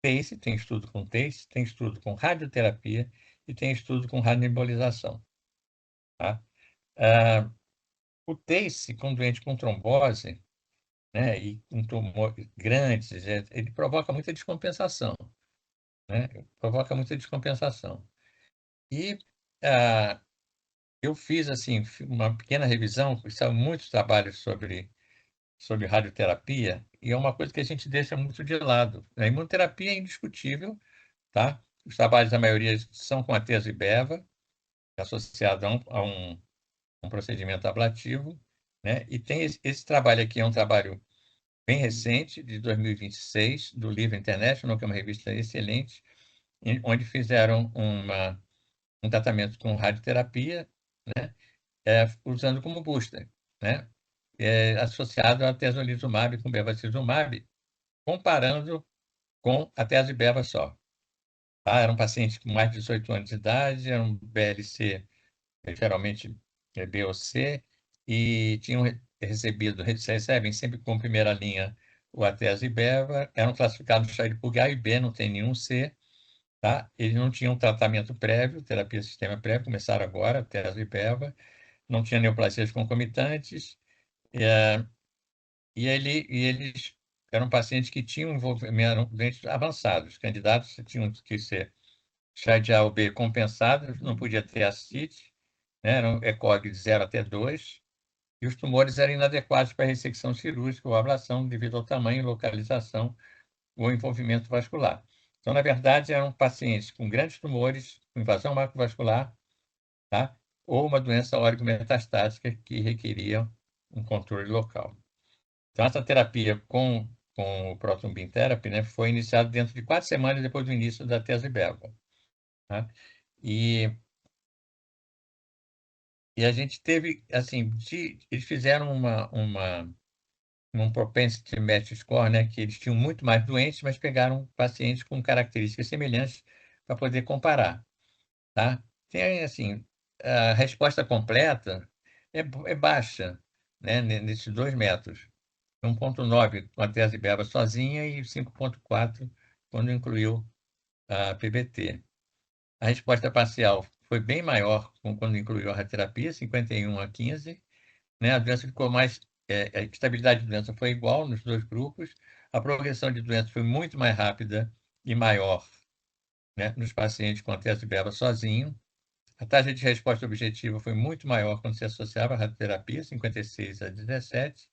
TACE, tem estudo com TACE, tem estudo com radioterapia e tem estudo com radioembolização, tá? O TACE, com doente com trombose, né, e com tumor grandes, ele provoca muita descompensação, né? Provoca muita descompensação. E eu fiz assim uma pequena revisão, são muitos trabalhos sobre radioterapia, e é uma coisa que a gente deixa muito de lado. A imunoterapia é indiscutível, tá? Os trabalhos, a maioria, são com atezolizumab, associado a um procedimento ablativo, né? E tem esse trabalho aqui, é um trabalho bem recente, de 2026, do Liver International, que é uma revista excelente, onde fizeram um tratamento com radioterapia, né? Usando como booster, né? Associado a atezolizumab com bevacizumab, comparando com a tese beva só. Tá? Era um paciente com mais de 18 anos de idade, era um BLC, geralmente B ou C, e tinham recebem sempre com primeira linha o atese beva, eram classificados por A e B, não tem nenhum C, tá? Eles não tinham tratamento prévio, terapia sistema prévio, começaram agora, atese beva, não tinha neoplasias concomitantes, e eles eram pacientes que tinham envolvimento, eram doentes avançados, candidatos tinham que ser chá de A ou B compensados, não podia ter ascite, né? Era um ECOG de 0 até 2, e os tumores eram inadequados para ressecção cirúrgica ou ablação devido ao tamanho, localização ou envolvimento vascular. Então, na verdade, eram pacientes com grandes tumores, com invasão macrovascular, tá? Ou uma doença órico-metastática que requeria um controle local. Então, essa terapia com o Proton Beam Therapy, né, foi iniciada dentro de 4 semanas depois do início da tezolizumab, tá? E a gente teve, assim, eles fizeram um propensity match score, né, que eles tinham muito mais doentes, mas pegaram pacientes com características semelhantes para poder comparar, tá? Tem, assim, a resposta completa é baixa, né, nesses 2 métodos. 1,9 com a tese beva sozinha e 5,4 quando incluiu a PBT. A resposta parcial foi bem maior quando incluiu a radioterapia, 51 a 15. Né? A doença ficou mais. A estabilidade de doença foi igual nos 2 grupos. A progressão de doença foi muito mais rápida e maior, né, nos pacientes com a tese beva sozinho. A taxa de resposta objetiva foi muito maior quando se associava à radioterapia, 56 a 17.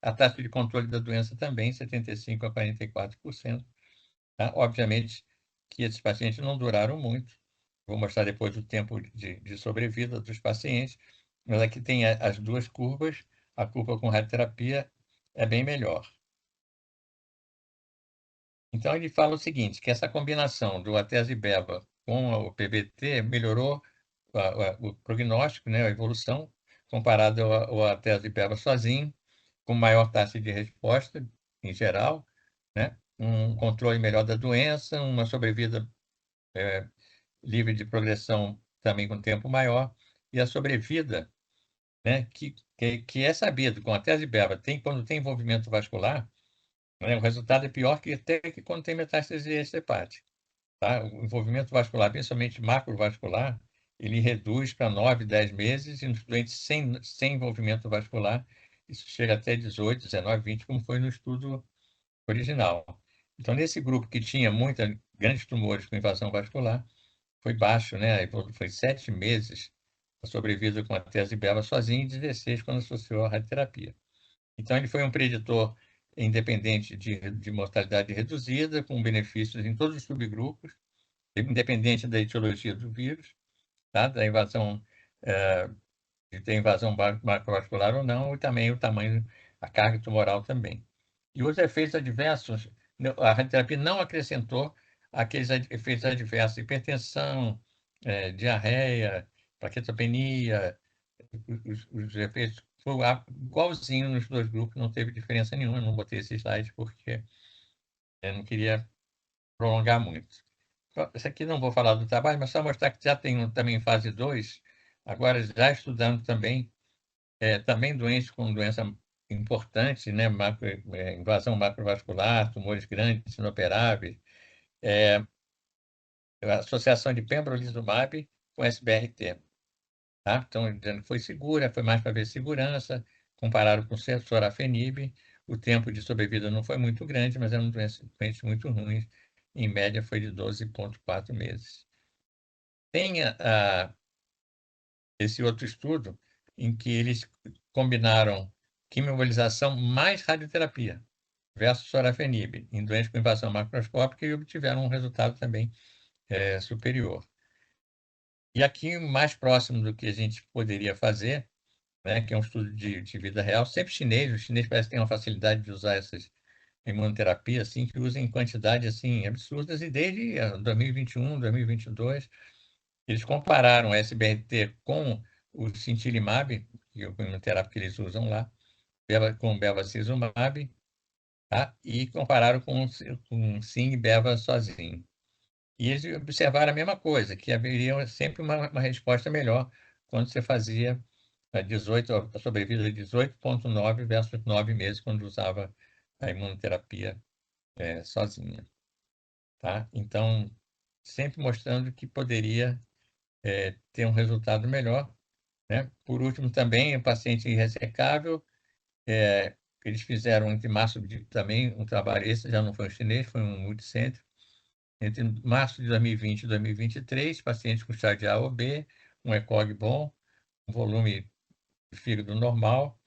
A taxa de controle da doença também, 75 a 44%. Tá? Obviamente que esses pacientes não duraram muito. Vou mostrar depois o tempo de sobrevida dos pacientes, mas aqui tem as 2 curvas. A curva com radioterapia é bem melhor. Então, ele fala o seguinte, que essa combinação do atezolizumab com o PBT melhorou o prognóstico, né, a evolução, comparado ao atezolizumab sozinho, com maior taxa de resposta, em geral, né? Um controle melhor da doença, uma sobrevida livre de progressão também com tempo maior, e a sobrevida, né, que é sabido, com a tese-beva, quando tem envolvimento vascular, né, o resultado é pior que até que quando tem metástase extrahepática. Tá? O envolvimento vascular, principalmente macrovascular, ele reduz para 9, 10 meses, e nos doentes sem envolvimento vascular, isso chega até 18, 19, 20, como foi no estudo original. Então, nesse grupo que tinha grandes tumores com invasão vascular, foi baixo, né? Foi 7 meses a sobrevida com a tese-beva sozinho e 16 quando associou à radioterapia. Então, ele foi um preditor independente de mortalidade reduzida, com benefícios em todos os subgrupos, independente da etiologia do vírus, tá? Da invasão, de ter invasão macrovascular ou não, e também o tamanho, a carga tumoral também. E os efeitos adversos, a radioterapia não acrescentou aqueles efeitos adversos, hipertensão, diarreia, plaquetopenia, os efeitos foi igualzinho nos dois grupos, não teve diferença nenhuma. Eu não botei esse slide porque eu não queria prolongar muito. Isso aqui não vou falar do trabalho, mas só mostrar que já tem também fase 2, agora já estudando também, também doentes com doença importante, né? Invasão macrovascular, tumores grandes, inoperáveis, a associação de pembrolizumab com SBRT. Tá? Então, dizendo que foi segura, foi mais para ver segurança, compararam com sorafenib, o tempo de sobrevida não foi muito grande, mas eram doentes muito ruins, em média foi de 12,4 meses. Tem esse outro estudo em que eles combinaram quimioembolização mais radioterapia versus sorafenib em doentes com invasão macroscópica e obtiveram um resultado também superior. E aqui, mais próximo do que a gente poderia fazer, né, que é um estudo de vida real, sempre chinês, os chineses parecem ter uma facilidade de usar essas imunoterapias, assim, que usam em quantidades assim, absurdas, e desde 2021, 2022, eles compararam a SBRT com o sintilimab, que é a imunoterapia que eles usam lá, com o bevacizumab, tá? E compararam com sim e beva sozinho. E eles observaram a mesma coisa, que haveria sempre uma resposta melhor quando você fazia a sobrevida de 18,9 versus 9 meses quando usava a imunoterapia sozinha. Tá? Então, sempre mostrando que poderia ter um resultado melhor. Né? Por último, também, o paciente irressecável, eles fizeram entre março também um trabalho, esse já não foi um chinês, foi um multicêntrico, entre março de 2020 e 2023, pacientes com estado de A ou B, um ECOG bom, um volume de fígado normal,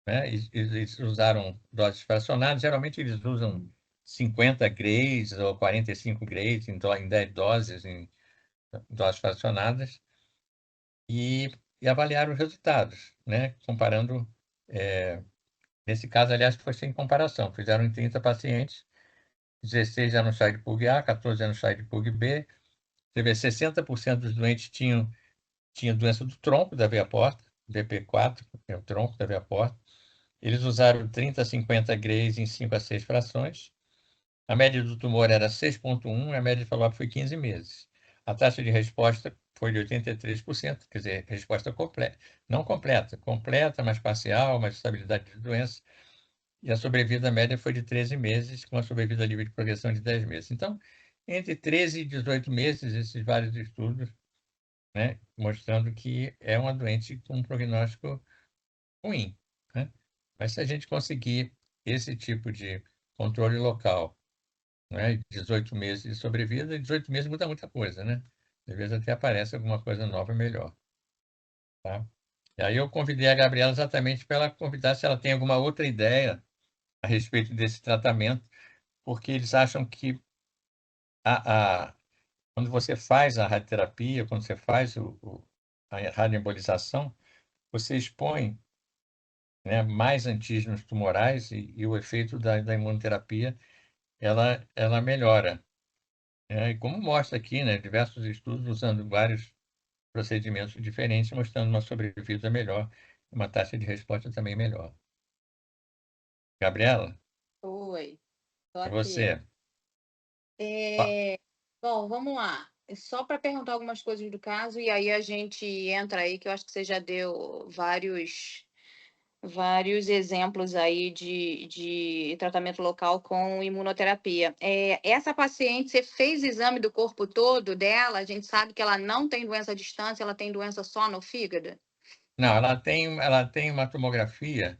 né? Eles usaram doses fracionadas, geralmente eles usam 50 grays ou 45 grays em 10 doses, em doses fracionadas, e avaliaram os resultados, né? Comparando, nesse caso, aliás, foi sem comparação, fizeram em 30 pacientes, 16 eram chá de PUG A, 14 eram chá de PUG B, você vê, 60% dos doentes tinham doença do tronco da veia porta, BP4, que é o tronco da veia porta. Eles usaram 30 a 50 grays em 5 a 6 frações. A média do tumor era 6,1 e a média de follow-up foi 15 meses. A taxa de resposta foi de 83%, quer dizer, resposta completa. Não completa, mas parcial, mas estabilidade de doença. E a sobrevida média foi de 13 meses, com a sobrevida livre de progressão de 10 meses. Então, entre 13 e 18 meses, esses vários estudos, né, mostrando que é uma doente com um prognóstico ruim. Né? Mas se a gente conseguir esse tipo de controle local, né, 18 meses de sobrevida, 18 meses muda muita coisa, né? Às vezes até aparece alguma coisa nova melhor. Tá? E aí eu convidei a Gabriela exatamente para ela convidar se ela tem alguma outra ideia a respeito desse tratamento, porque eles acham que quando você faz a radioterapia, quando você faz a radioembolização, você expõe, né, mais antígenos tumorais e o efeito da imunoterapia ela melhora. E como mostra aqui, né, diversos estudos usando vários procedimentos diferentes, mostrando uma sobrevida melhor, uma taxa de resposta também melhor. Gabriela? Oi, tô É aqui. você. Bom, vamos lá. só para perguntar algumas coisas do caso, e aí a gente entra aí, que eu acho que você já deu vários exemplos aí de tratamento local com imunoterapia. Essa paciente, você fez exame do corpo todo dela? A gente sabe que ela não tem doença à distância, ela tem doença só no fígado? Não, ela tem uma tomografia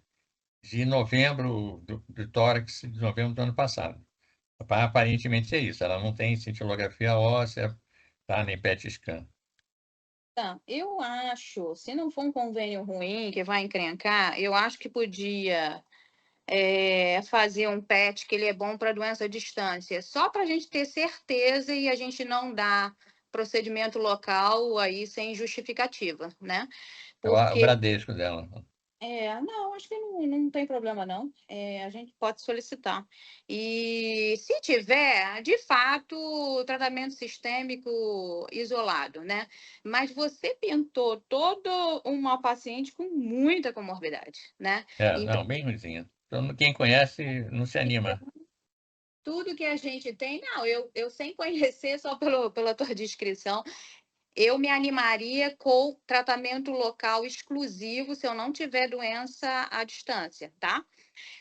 de novembro, do tórax de novembro do ano passado. Aparentemente é isso, ela não tem cintilografia óssea, tá, nem PET scan. Tá, eu acho, se não for um convênio ruim que vai encrencar, eu acho que podia fazer um PET que ele é bom para doença à distância, só para a gente ter certeza e a gente não dar procedimento local aí sem justificativa, né? É o Porque Bradesco dela. não, acho que não tem problema, não. A gente pode solicitar. E se tiver, de fato, tratamento sistêmico isolado, né? Mas você pintou toda uma paciente com muita comorbidade, né? Então, Não, bem ruimzinha. Então, quem conhece não se anima. tudo que a gente tem, não, eu sem conhecer, só pela tua descrição, eu me animaria com tratamento local exclusivo se eu não tiver doença à distância, tá?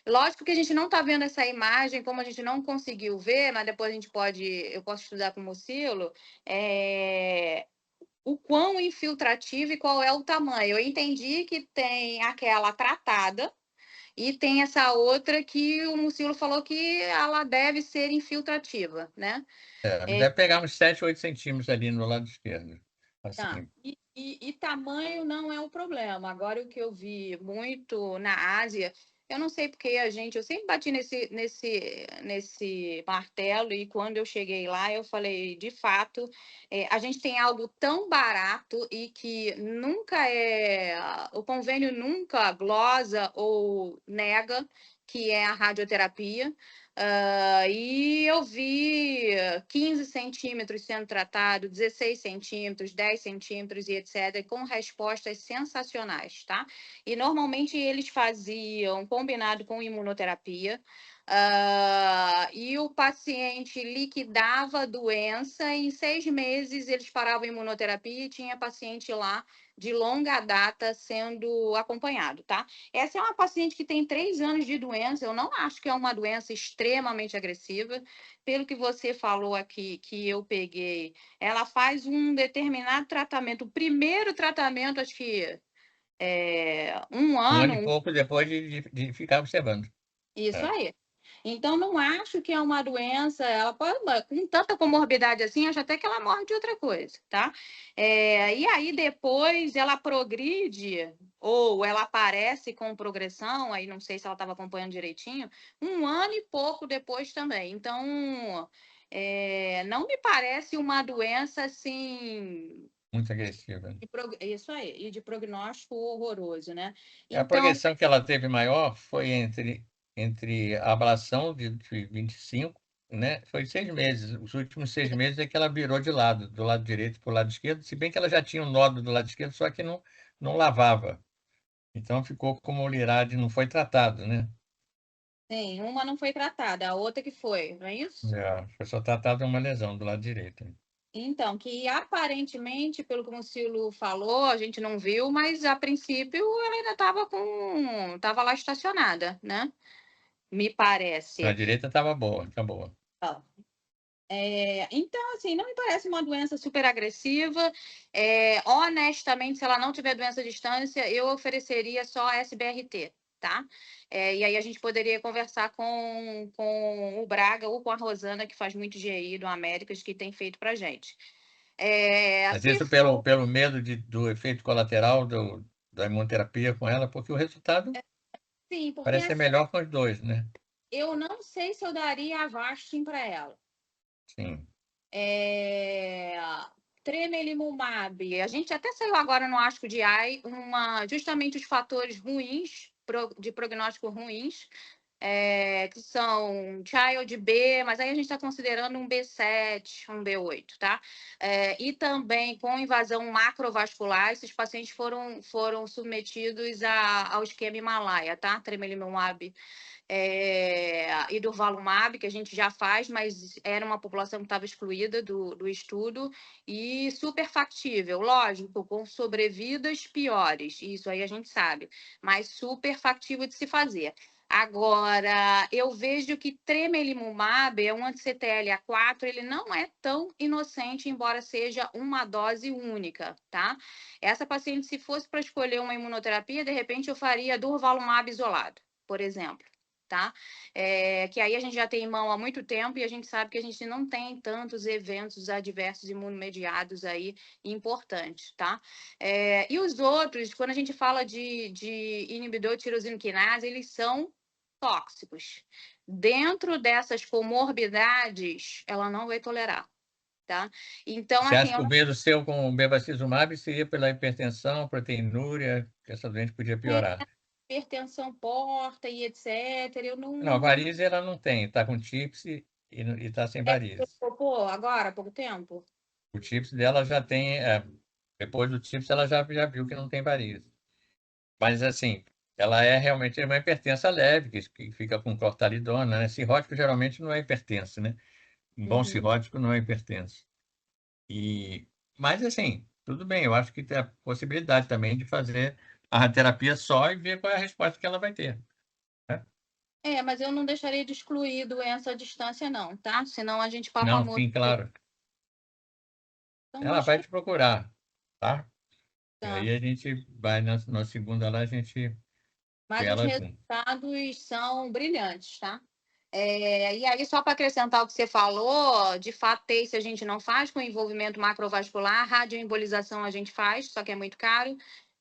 Lógico que a gente não está vendo essa imagem, como a gente não conseguiu ver, mas depois eu posso estudar com o Mucilo, o quão infiltrativo e qual é o tamanho. Eu entendi que tem aquela tratada e tem essa outra que o Mucilo falou que ela deve ser infiltrativa, né? Deve pegar uns 7, 8 centímetros ali no lado esquerdo. Tá. Assim. E tamanho não é o problema. Agora, o que eu vi muito na Ásia, eu não sei porque eu sempre bati nesse martelo, e quando eu cheguei lá, eu falei, de fato, a gente tem algo tão barato e que o convênio nunca glosa ou nega, que é a radioterapia. E eu vi 15 centímetros sendo tratado, 16 centímetros, 10 centímetros e etc., com respostas sensacionais, tá? E normalmente eles faziam combinado com imunoterapia, e o paciente liquidava a doença, e em 6 meses eles paravam a imunoterapia e tinha paciente lá de longa data sendo acompanhado, tá? Essa é uma paciente que tem 3 anos de doença, eu não acho que é uma doença extremamente agressiva. Pelo que você falou aqui, que eu peguei, ela faz um determinado tratamento. O primeiro tratamento, acho que 1 Um ano ano. e pouco depois de ficar observando. Isso aí. Então, não acho que é uma doença, ela pode, com tanta comorbidade assim, acho até que ela morre de outra coisa, tá? E aí, depois, ela progride, ou ela aparece com progressão, aí não sei se ela estava acompanhando direitinho, 1 ano e pouco depois também. Então, não me parece uma doença assim. Muito agressiva. Isso aí, e de prognóstico horroroso, né? A Então, progressão que ela teve maior foi entre a ablação de 25, né? Foi 6 meses. Os últimos 6 meses é que ela virou de lado, do lado direito para o lado esquerdo, se bem que ela já tinha um nódulo do lado esquerdo, só que não lavava. Então ficou como lirade, não foi tratado, né? sim, uma não foi tratada, a outra que foi, não é isso? Foi só tratado uma lesão do lado direito. Então, que aparentemente, pelo que o Mucilo falou, a gente não viu, mas a princípio ela ainda estava lá estacionada, né? Me A parece. direita estava boa, tá boa. Então, assim, não me parece uma doença super agressiva. Honestamente, se ela não tiver doença à distância, eu ofereceria só SBRT, tá? E aí a gente poderia conversar com o Braga ou com a Rosana, que faz muito GI do Américas, que tem feito pra gente. Mas isso pelo medo do efeito colateral da imunoterapia com ela, porque o resultado Sim, porque parece ser assim, melhor com os dois, né? eu não sei se eu daria Avastin para ela. Sim. Tremelimumab, a gente até saiu agora no Asco GI, justamente os fatores ruins, de prognóstico ruins, que são Child B, mas aí a gente está considerando um B7, um B8, tá? E também com invasão macrovascular, esses pacientes foram submetidos ao esquema Himalaia, tá? Tremelimumab e durvalumab, que a gente já faz, mas era uma população que estava excluída do estudo, e super factível, lógico, com sobrevidas piores, isso aí a gente sabe, mas super factível de se fazer. Agora, eu vejo que tremelimumab é um anti-CTLA-4, ele não é tão inocente, embora seja uma dose única, tá? Essa paciente, se fosse para escolher uma imunoterapia, de repente eu faria durvalumab isolado, por exemplo. Tá? Que aí a gente já tem em mão há muito tempo e a gente sabe que a gente não tem tantos eventos adversos imunomediados aí importantes, tá? E os outros, quando a gente fala de inibidor de tirosina quinase, eles são tóxicos. Dentro dessas comorbidades, ela não vai tolerar, tá? Então, Você assim, acha que o medo seu com o bevacizumab seria pela hipertensão, proteinúria, que essa doente podia piorar? hipertensão porta e etc. Eu não. Não, a varize ela não tem, está com TIPS e está sem varize. Agora, há pouco tempo? O TIPS dela já tem, depois do TIPS ela já viu que não tem varize. Mas assim, ela é realmente uma hipertensa leve, que fica com cortalidona, né? Cirrótico geralmente não é hipertenso, né? Um bom cirrótico não é hipertenso. Mas assim, tudo bem, eu acho que tem a possibilidade também de fazer a radioterapia só e ver qual é a resposta que ela vai ter. Né? Mas eu não deixaria de excluir doença à distância, não, tá? Senão a gente papa Não, muito. sim, claro. Então, Ela vai te procurar, tá? E Tá. aí a gente vai na segunda lá, a gente Mas vê os ela junto. resultados são brilhantes, tá? E aí, só para acrescentar o que você falou, de fato, TACE a gente não faz com envolvimento macrovascular, radioembolização a gente faz, só que é muito caro.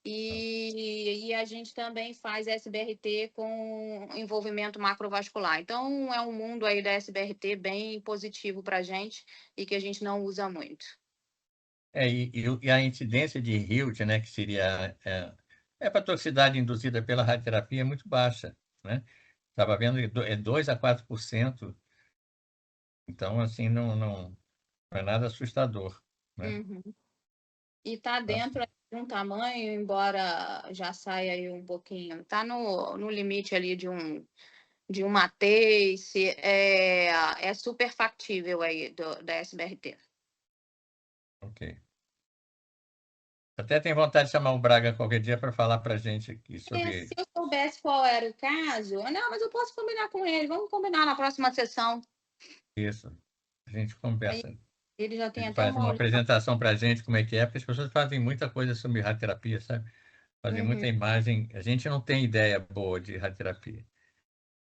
E a gente também faz SBRT com envolvimento macrovascular. Então, é um mundo aí da SBRT bem positivo para a gente e que a gente não usa muito. E a incidência de Hilt, né, que seria hepatotoxicidade induzida pela radioterapia, é muito baixa, né? Estava vendo 2 a 4%. Então, assim, não é nada assustador, né? Uhum. E está dentro de um tamanho, embora já saia aí um pouquinho, está no limite ali de uma TACE, é super factível aí da SBRT. Ok. Até tenho vontade de chamar o Braga qualquer dia para falar para a gente aqui sobre... Se eu soubesse qual era o caso... Não, mas eu posso combinar com ele. Vamos combinar na próxima sessão. Isso. A gente conversa. Ele já tem Ele até faz uma apresentação para a gente como é que é, porque as pessoas fazem muita coisa sobre radioterapia, sabe? Fazem muita imagem. A gente não tem ideia boa de radioterapia.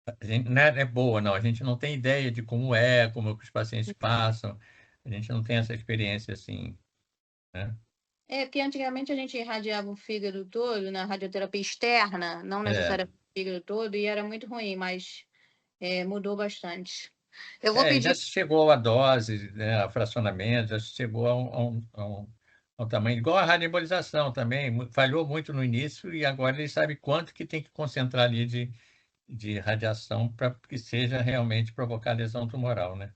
A gente não é boa, não. A gente não tem ideia de como os pacientes passam. A gente não tem essa experiência assim, né? Porque antigamente a gente irradiava o fígado todo na radioterapia externa, não necessariamente o fígado todo, e era muito ruim, mas mudou bastante. Eu vou Já pedir. se chegou a dose, né, a fracionamento, já se chegou a um tamanho, igual a radioembolização também, falhou muito no início e agora ele sabe quanto que tem que concentrar ali de radiação para que seja realmente provocar lesão tumoral, né?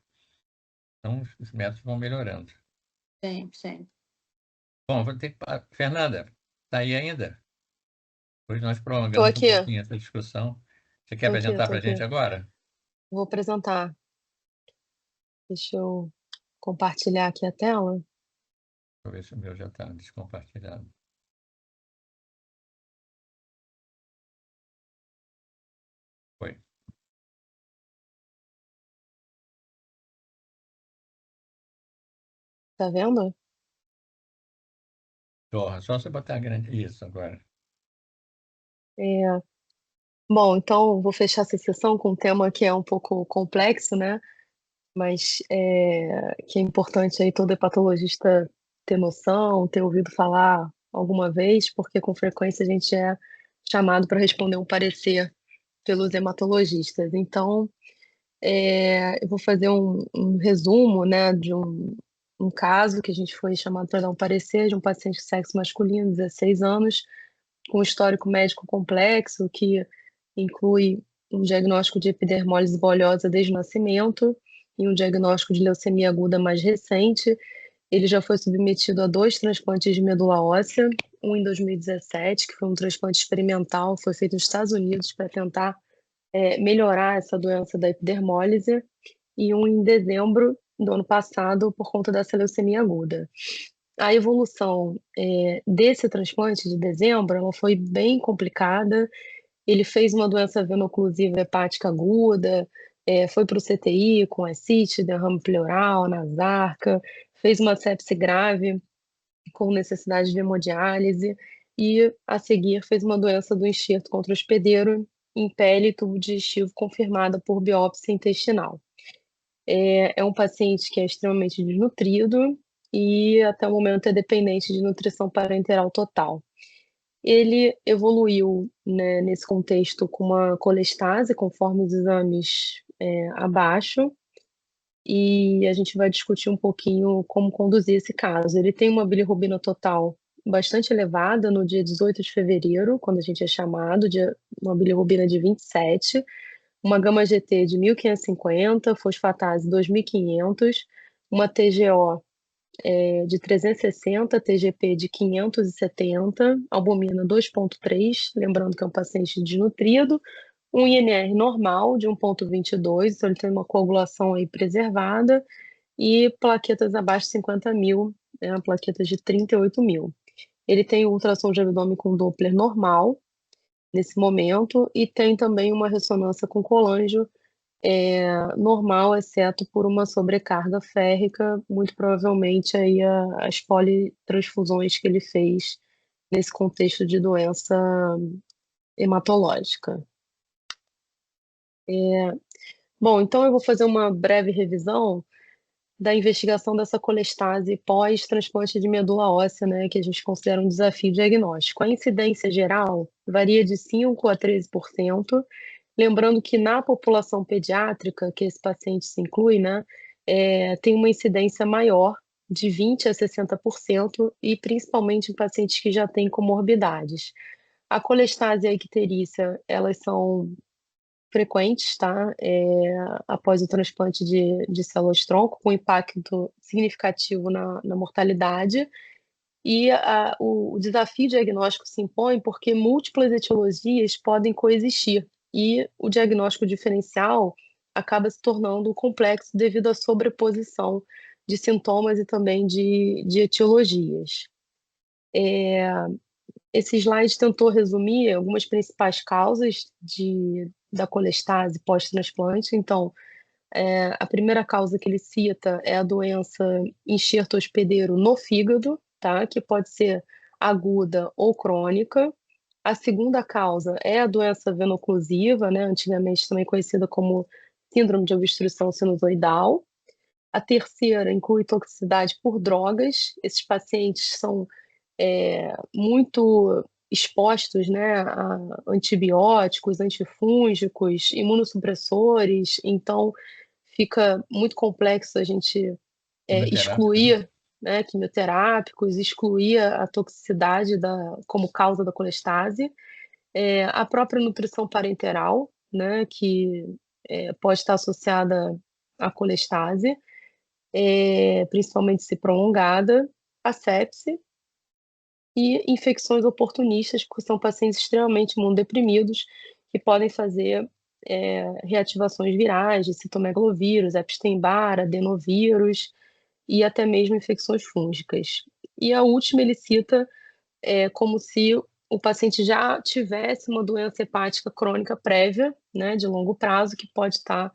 Então, os métodos vão melhorando. Sim. Bom, vou ter que... Fernanda, está aí ainda? Hoje nós Tô prolongamos um aqui, pouquinho essa discussão. Você quer apresentar tô para a aqui. gente agora? Vou apresentar. Deixa eu compartilhar aqui a tela. Deixa eu ver se o meu já está descompartilhado. Foi. Tá vendo? Só você botar grande. Isso, agora. Bom, então vou fechar essa sessão com um tema que é um pouco complexo, né? Mas que é importante aí todo hepatologista ter noção, ter ouvido falar alguma vez, porque com frequência a gente é chamado para responder um parecer pelos hematologistas. Então, eu vou fazer um resumo, né, de um caso que a gente foi chamado para dar um parecer de um paciente de sexo masculino, 16 anos, com histórico médico complexo, que inclui um diagnóstico de epidermólise bolhosa desde o nascimento e um diagnóstico de leucemia aguda mais recente. Ele já foi submetido a 2 transplantes de medula óssea, um em 2017, que foi um transplante experimental, foi feito nos Estados Unidos para tentar melhorar essa doença da epidermólise, e um em dezembro do ano passado por conta dessa leucemia aguda. A evolução desse transplante de dezembro, ela foi bem complicada. Ele fez uma doença veno-oclusiva hepática aguda, foi para o CTI com ascite, derrame pleural, nasarca, fez uma sepse grave com necessidade de hemodiálise e, a seguir, fez uma doença do enxerto contra o hospedeiro em pele e tubo digestivo confirmada por biópsia intestinal. É um paciente que é extremamente desnutrido e, até o momento, é dependente de nutrição parenteral total. Ele evoluiu, né, nesse contexto com uma colestase, conforme os exames abaixo, e a gente vai discutir um pouquinho como conduzir esse caso. Ele tem uma bilirrubina total bastante elevada no dia 18 de fevereiro, quando a gente é chamado, uma bilirrubina de 27, uma gama-GT de 1.550, fosfatase 2.500, uma TGO de 360, TGP de 570, albumina 2,3, lembrando que é um paciente desnutrido, um INR normal de 1,22, então ele tem uma coagulação aí preservada, e plaquetas abaixo de 50 mil, né, plaquetas de 38 mil. Ele tem ultrassom de abdômen com Doppler normal, nesse momento, e tem também uma ressonância com colangio normal, exceto por uma sobrecarga férrica, muito provavelmente aí as politransfusões que ele fez nesse contexto de doença hematológica. Bom, então eu vou fazer uma breve revisão da investigação dessa colestase pós-transplante de medula óssea, né, que a gente considera um desafio diagnóstico. A incidência geral varia de 5% a 13%, lembrando que na população pediátrica, que esse paciente se inclui, né, tem uma incidência maior, de 20% a 60%, e principalmente em pacientes que já têm comorbidades. A colestase e a icterícia, elas são frequentes, tá? Após o transplante de células-tronco, com impacto significativo na mortalidade. E o desafio diagnóstico se impõe porque múltiplas etiologias podem coexistir, e o diagnóstico diferencial acaba se tornando complexo devido à sobreposição de sintomas e também de etiologias. Esse slide tentou resumir algumas principais causas da colestase pós-transplante. Então, a primeira causa que ele cita é a doença enxerto hospedeiro no fígado, tá? Que pode ser aguda ou crônica. A segunda causa é a doença veno-oclusiva, né? Antigamente também conhecida como síndrome de obstrução sinusoidal. A terceira inclui toxicidade por drogas. Esses pacientes são muito expostos, né, a antibióticos, antifúngicos, imunossupressores, então fica muito complexo a gente excluir, né, quimioterápicos, excluir a toxicidade como causa da colestase, a própria nutrição parenteral, né, que pode estar associada à colestase, principalmente se prolongada, a sepse, e infecções oportunistas, porque são pacientes extremamente imunodeprimidos, que podem fazer reativações virais de citomegalovírus, Epstein-Barr, adenovírus e até mesmo infecções fúngicas. E a última ele cita como se o paciente já tivesse uma doença hepática crônica prévia, né, de longo prazo, que pode estar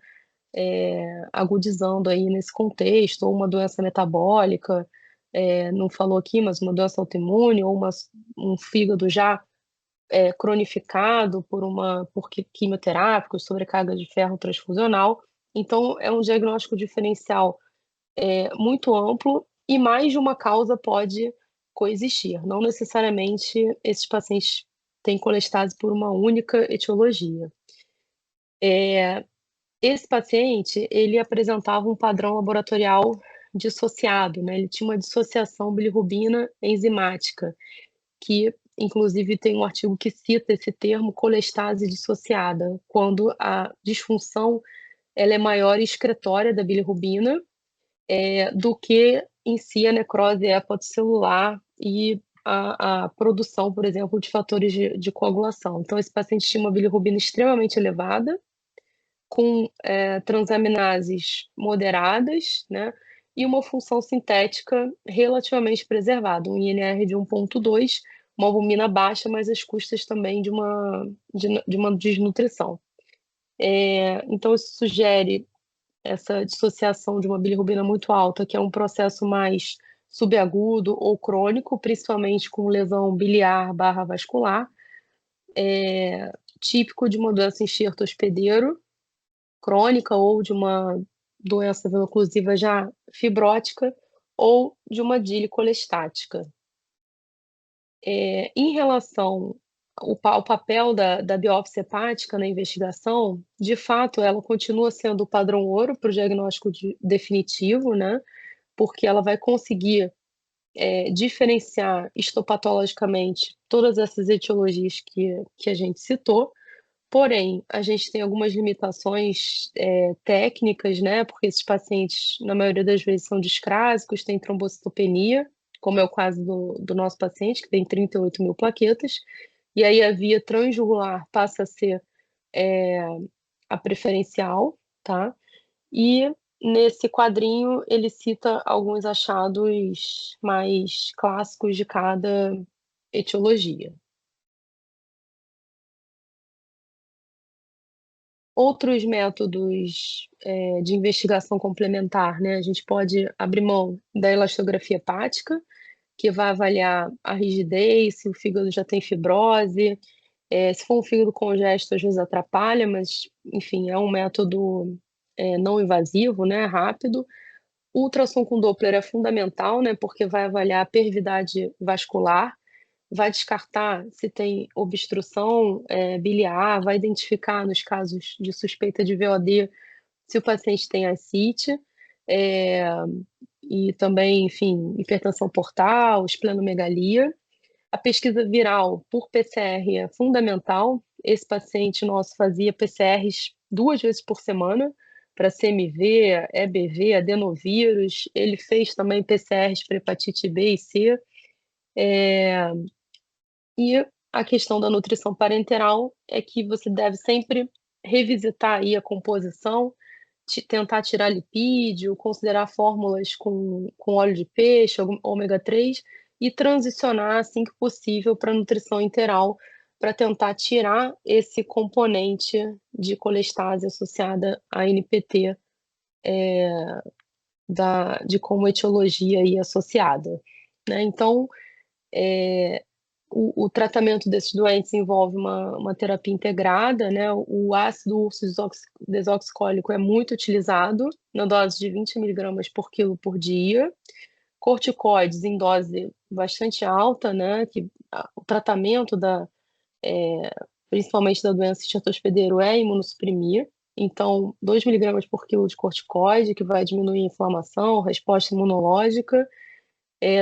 agudizando aí nesse contexto, ou uma doença metabólica, não falou aqui, mas uma doença autoimune, ou um fígado já cronificado por quimioterápicos, sobrecarga de ferro transfusional. Então, é um diagnóstico diferencial muito amplo, e mais de uma causa pode coexistir. Não necessariamente esses pacientes têm colestase por uma única etiologia. Esse paciente, ele apresentava um padrão laboratorial dissociado, né? Ele tinha uma dissociação bilirrubina enzimática, que inclusive tem um artigo que cita esse termo colestase dissociada, quando a disfunção ela é maior e excretória da bilirrubina do que em si a necrose hepatocelular e a produção, por exemplo, de fatores de coagulação. Então, esse paciente tinha uma bilirrubina extremamente elevada, com transaminases moderadas, né, e uma função sintética relativamente preservada, um INR de 1,2, uma albumina baixa, mas às custas também de uma desnutrição. Então, isso sugere essa dissociação de uma bilirrubina muito alta, que é um processo mais subagudo ou crônico, principalmente com lesão biliar / vascular, típico de uma doença enxerto hospedeiro crônica ou de uma doença veno-oclusiva já fibrótica ou de uma dílise colestática. Em relação ao papel da biópsia hepática na investigação, de fato, ela continua sendo o padrão ouro para o diagnóstico definitivo, né? Porque ela vai conseguir diferenciar histopatologicamente todas essas etiologias que a gente citou. Porém, a gente tem algumas limitações técnicas, né? Porque esses pacientes, na maioria das vezes, são discrásicos, têm trombocitopenia, como é o caso do nosso paciente, que tem 38 mil plaquetas, e aí a via transjugular passa a ser a preferencial, tá? E nesse quadrinho ele cita alguns achados mais clássicos de cada etiologia. Outros métodos de investigação complementar, né? A gente pode abrir mão da elastografia hepática, que vai avaliar a rigidez, se o fígado já tem fibrose. Se for um fígado congesto, às vezes atrapalha, mas, enfim, é um método não invasivo, né? Rápido. O ultrassom com Doppler é fundamental, né? Porque vai avaliar a pervividade vascular, vai descartar se tem obstrução biliar, vai identificar nos casos de suspeita de VOD se o paciente tem ascite, e também, enfim, hipertensão portal, esplenomegalia. A pesquisa viral por PCR é fundamental. Esse paciente nosso fazia PCRs 2 vezes por semana para CMV, EBV, adenovírus. Ele fez também PCRs para hepatite B e C. E a questão da nutrição parenteral é que você deve sempre revisitar aí a composição, tentar tirar lipídio, considerar fórmulas com óleo de peixe, ômega 3, e transicionar, assim que possível, para nutrição interal, para tentar tirar esse componente de colestase associada à NPT de como etiologia aí associada, né? Então, o tratamento desses doentes envolve uma terapia integrada, né? O ácido urso desoxicólico é muito utilizado na dose de 20 mg por quilo por dia. Corticoides em dose bastante alta, né? Que o tratamento principalmente da doença enxerto hospedeiro é imunossuprimir. Então, 2 mg por quilo de corticoide, que vai diminuir a inflamação, resposta imunológica.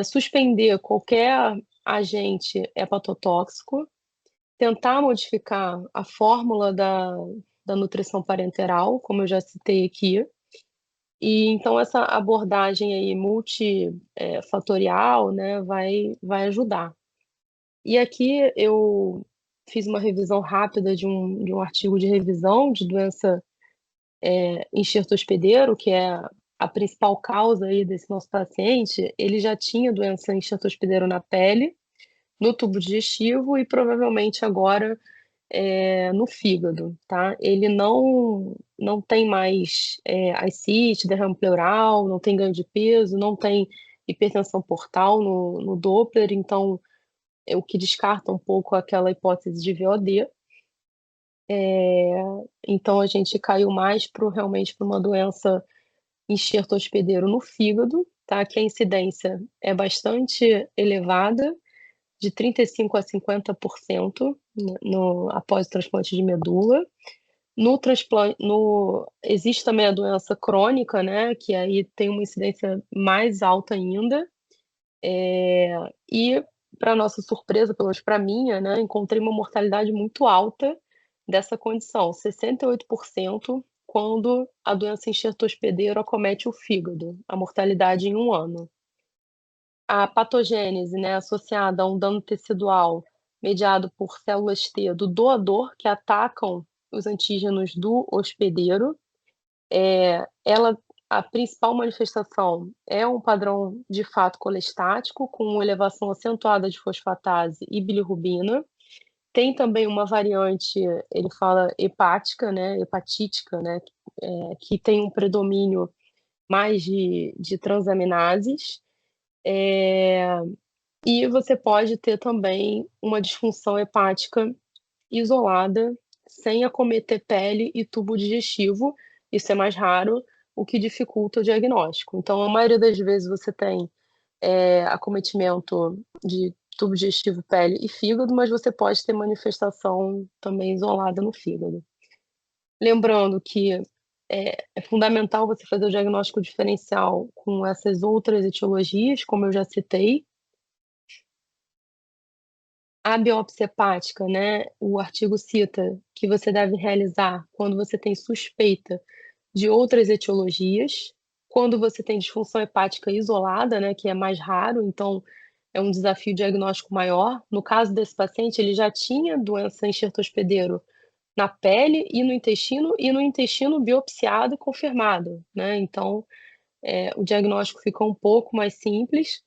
Suspender qualquer agente hepatotóxico, tentar modificar a fórmula da nutrição parenteral, como eu já citei aqui. E então essa abordagem aí multifatorial, né, vai ajudar. E aqui eu fiz uma revisão rápida de um artigo de revisão de doença enxerto hospedeiro, que é a principal causa aí desse nosso paciente. Ele já tinha doença enxerto hospedeiro na pele, no tubo digestivo e provavelmente agora no fígado, tá? Ele não tem mais ascite, derrame pleural, não tem ganho de peso, não tem hipertensão portal no Doppler, então o que descarta um pouco aquela hipótese de VOD. Então a gente caiu mais realmente para uma doença enxerto hospedeiro no fígado, tá? Que a incidência é bastante elevada, de 35% a 50% após o transplante de medula. Existe também a doença crônica, né? Que aí tem uma incidência mais alta ainda. E para nossa surpresa, pelo menos para minha, né, encontrei uma mortalidade muito alta dessa condição, 68% quando a doença enxerto hospedeiro acomete o fígado, a mortalidade em 1 ano. A patogênese, né, associada a um dano tecidual mediado por células T do doador que atacam os antígenos do hospedeiro, a principal manifestação é um padrão de fato colestático, com elevação acentuada de fosfatase e bilirrubina. Tem também uma variante, ele fala hepática, né, hepatítica, né, que tem um predomínio mais de transaminases. E você pode ter também uma disfunção hepática isolada, sem acometer pele e tubo digestivo. Isso é mais raro, o que dificulta o diagnóstico. Então, a maioria das vezes você tem acometimento de tubo digestivo, pele e fígado, mas você pode ter manifestação também isolada no fígado. Lembrando que é fundamental você fazer o diagnóstico diferencial com essas outras etiologias, como eu já citei. A biópsia hepática, né, o artigo cita que você deve realizar quando você tem suspeita de outras etiologias, quando você tem disfunção hepática isolada, né, que é mais raro, então é um desafio diagnóstico maior. No caso desse paciente, ele já tinha doença enxerto hospedeiro na pele e no intestino biopsiado e confirmado, né? Então, o diagnóstico fica um pouco mais simples.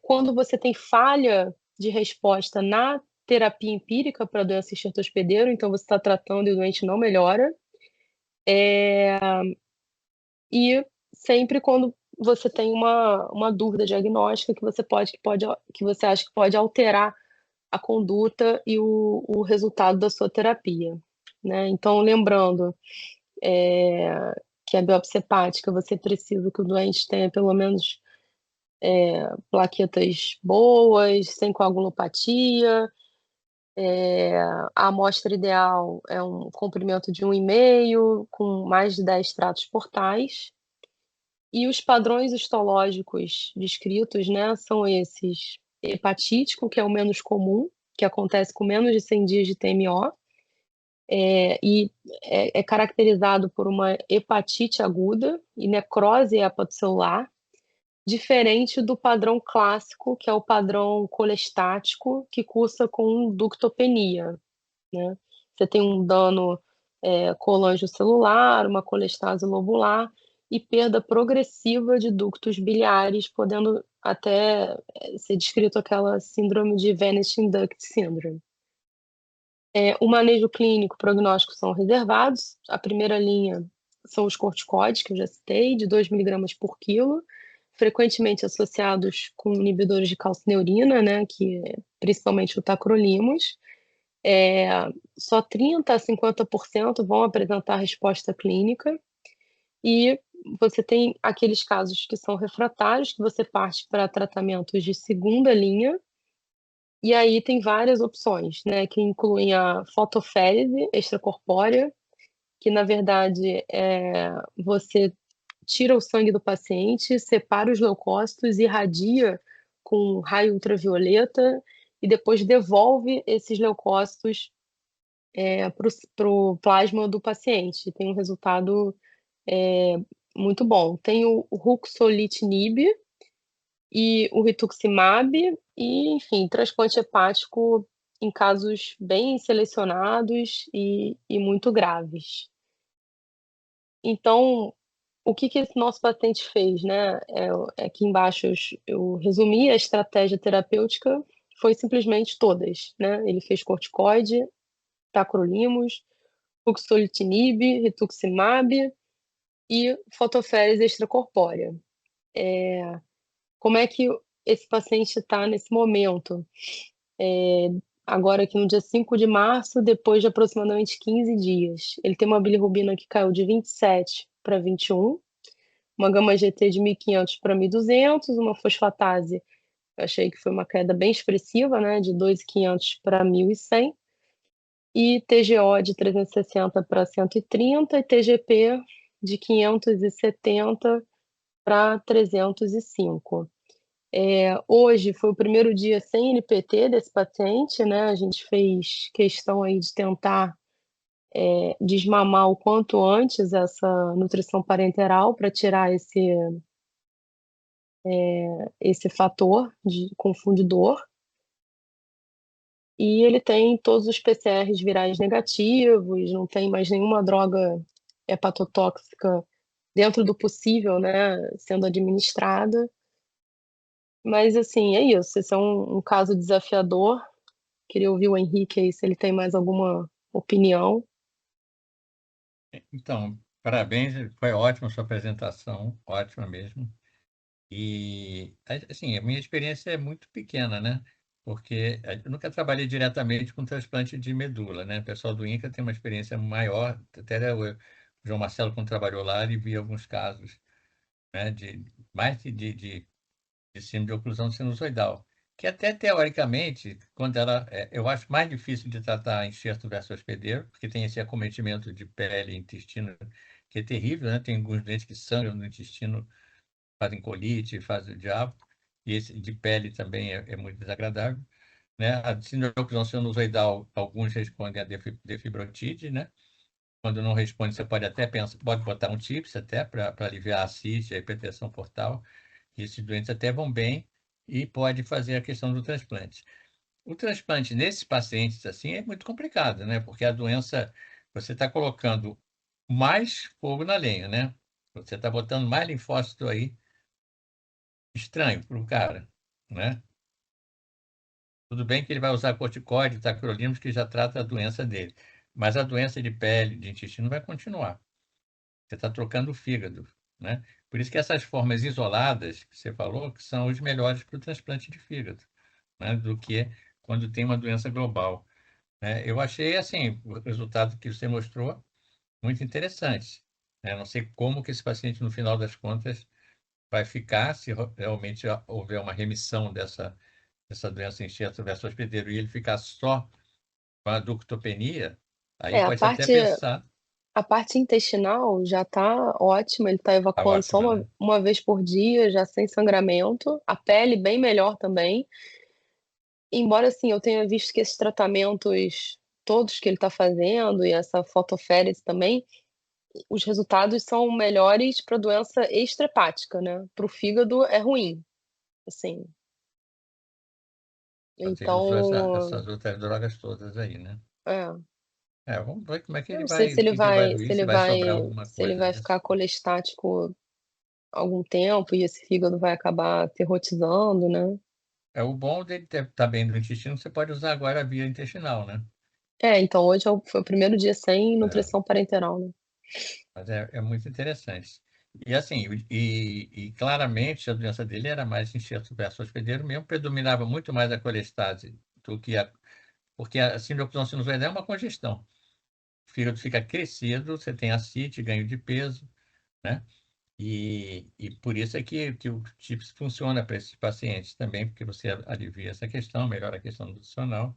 Quando você tem falha de resposta na terapia empírica para a doença enxerto hospedeiro, então você está tratando e o doente não melhora. E sempre quando você tem uma dúvida diagnóstica que você acha que pode alterar a conduta e o resultado da sua terapia, né? Então, lembrando que a biópsia hepática, você precisa que o doente tenha pelo menos plaquetas boas, sem coagulopatia. A amostra ideal é um comprimento de 1,5, com mais de 10 tratos portais. E os padrões histológicos descritos, né, são esses: hepatítico, que é o menos comum, que acontece com menos de 100 dias de TMO, e é caracterizado por uma hepatite aguda e necrose hepatocelular, diferente do padrão clássico, que é o padrão colestático, que cursa com ductopenia, né? Você tem um dano colangiocelular, uma colestase lobular e perda progressiva de ductos biliares, podendo até ser descrito aquela síndrome de Vanishing Duct Syndrome. O manejo clínico e prognóstico são reservados. A primeira linha são os corticoides, que eu já citei, de 2 mg por quilo, frequentemente associados com inibidores de calcineurina, né, que principalmente o tacrolimus. Só 30% a 50% vão apresentar resposta clínica, e você tem aqueles casos que são refratários, que você parte para tratamentos de segunda linha, e aí tem várias opções, né, que incluem a fotoférese extracorpórea, que na verdade você tira o sangue do paciente, separa os leucócitos, irradia com raio ultravioleta e depois devolve esses leucócitos para o plasma do paciente. Tem um resultado muito bom. Tem o ruxolitinib e o rituximab e, enfim, transplante hepático em casos bem selecionados e muito graves. Então, o que esse nosso paciente fez, né? Aqui embaixo eu resumi a estratégia terapêutica, foi simplesmente todas, né? Ele fez corticoide, tacrolimus, ruxolitinib, rituximab e fotoférese extracorpórea. Como é que esse paciente está nesse momento? Agora aqui no dia 5 de março, depois de aproximadamente 15 dias. Ele tem uma bilirrubina que caiu de 27 para 21, uma gama-GT de 1.500 para 1.200, uma fosfatase, eu achei que foi uma queda bem expressiva, né, de 2.500 para 1.100, e TGO de 360 para 130 e TGP de 570 para 305. Hoje foi o primeiro dia sem NPT desse paciente, né? A gente fez questão aí de tentar desmamar o quanto antes essa nutrição parenteral para tirar esse fator confundidor. E ele tem todos os PCRs virais negativos, não tem mais nenhuma droga hepatotóxica dentro do possível, né, sendo administrada. Mas, assim, é isso. Esse é um caso desafiador. Queria ouvir o Henrique aí, se ele tem mais alguma opinião. Então, parabéns, foi ótima a sua apresentação, ótima mesmo. E, assim, a minha experiência é muito pequena, né? Porque eu nunca trabalhei diretamente com transplante de medula, né? O pessoal do INCA tem uma experiência maior, até o João Marcelo, quando trabalhou lá, ele via alguns casos, né? Mais de síndrome de oclusão sinusoidal, que até teoricamente, quando eu acho mais difícil de tratar enxerto versus hospedeiro, porque tem esse acometimento de pele e intestino que é terrível, né? Tem alguns doentes que sangram no intestino, fazem colite, fazem o diabo, e esse de pele também é muito desagradável, né? A síndrome de oclusão sinusoidal, alguns respondem a defibrotide, né? Quando não responde, você pode até pensar, pode botar um TIPS até para aliviar a ascite, a hipertensão portal. Esses doentes até vão bem e pode fazer a questão do transplante. O transplante nesses pacientes assim é muito complicado, né? Porque a doença, você está colocando mais fogo na lenha, né? Você está botando mais linfócito aí, estranho para o cara, né? Tudo bem que ele vai usar corticoide, tacrolimus, que já trata a doença dele. Mas a doença de pele, de intestino, vai continuar. Você está trocando o fígado, né? Por isso que essas formas isoladas que você falou, que são os melhores para o transplante de fígado, né? Do que quando tem uma doença global, né? Eu achei, assim, o resultado que você mostrou muito interessante, né? Não sei como que esse paciente, no final das contas, vai ficar, se realmente houver uma remissão dessa doença enxerto versus hospedeiro e ele ficar só com a ductopenia, aí A pode até parte, pensar, a parte intestinal já está ótima, ele está tá evacuando só ótima, né? uma vez por dia, já sem sangramento. A pele bem melhor também. Embora, assim, eu tenha visto que esses tratamentos todos que ele está fazendo e essa fotoférese também, os resultados são melhores para doença extrahepática, né? Para o fígado é ruim, assim. Ele usou Então, essas outras drogas todas aí, né? é, Vamos ver como é que eu ele não sei vai, se o ele que que ele vai vai, vir, se vai sobrar alguma se ele coisa vai disso. ficar colestático algum tempo e esse fígado vai acabar ferrotizando, né? O bom dele estar bem do intestino, você pode usar agora a via intestinal, né? Então hoje foi o primeiro dia sem É, nutrição parenteral, né? mas é muito interessante. E assim, e claramente a doença dele era mais enxerto versus hospedeiro mesmo, predominava muito mais a colestase do que porque a síndrome de oclusão sinusoidal é uma congestão. O fígado fica crescido, você tem ascite, ganho de peso, né? E por isso é que o TIPS funciona para esses pacientes também, porque você alivia essa questão, melhora a questão nutricional,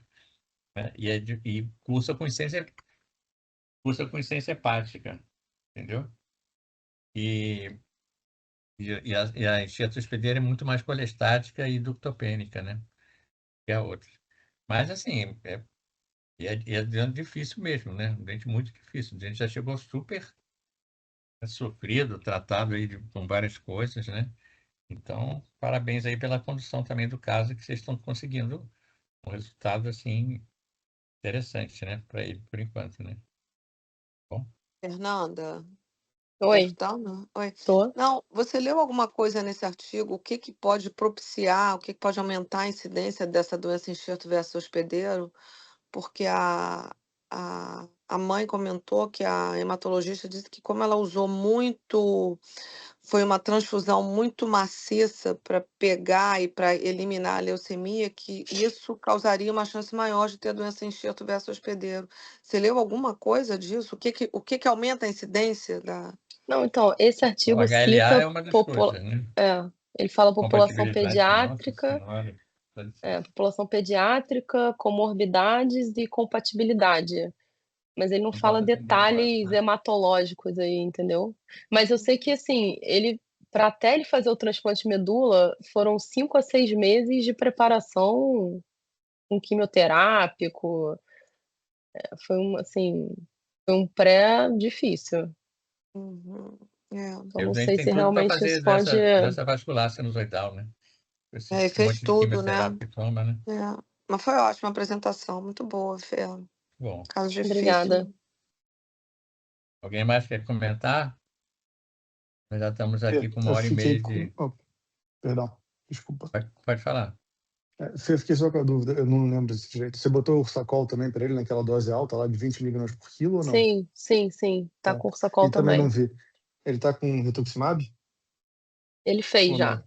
né? E cursa com insuficiência hepática, entendeu? E, e a enxerto hospedeira é muito mais colestática e ductopênica, né? Que a outra. Mas, assim, é difícil mesmo, né? Um dente muito difícil. O dente já chegou super sofrido, tratado aí com várias coisas, né? Então, parabéns aí pela condução também do caso, que vocês estão conseguindo um resultado, assim, interessante, né? Para ele, por enquanto, né? Bom, Fernanda, tá Oi, escutando? Oi. tô. Não, você leu alguma coisa nesse artigo? O que que pode propiciar, o que que pode aumentar a incidência dessa doença enxerto versus hospedeiro? Porque a mãe comentou que a hematologista disse que como ela usou muito, foi uma transfusão muito maciça para pegar e para eliminar a leucemia, que isso causaria uma chance maior de ter doença enxerto versus hospedeiro. Você leu alguma coisa disso? O que que aumenta a incidência da... Não, então, esse o artigo HLA cita é uma das coisas, né? ele fala Compatibilidade, nossa senhora. população pediátrica, comorbidades e compatibilidade. Mas ele não Não fala bota esse negócio, detalhes né? hematológicos aí, entendeu? Mas eu sei que, assim, ele para até ele fazer o transplante de medula, foram 5 a 6 meses de preparação com quimioterápico. Foi assim, foi um pré difícil. Uhum. É. Então E não a gente sei tem se tudo para realmente fazer isso pode. dessa vascular sinusoidal, né? Esse E fez monte de tudo, né? quimioterapia que toma, né? Mas foi ótima a apresentação, muito boa, Fê. Bom, Caso difícil. Obrigada. alguém mais quer comentar? Nós já estamos aqui com 1h30 de... Perdão, desculpa. Pode falar. Fiquei só com a dúvida, eu não lembro desse jeito. Você botou o Ursacol também para ele naquela dose alta lá de 20 mg por quilo ou não? Sim. Tá Tá. com Ursacol E também não também. vi. Ele tá com rituximab? Ele fez Ou já. não?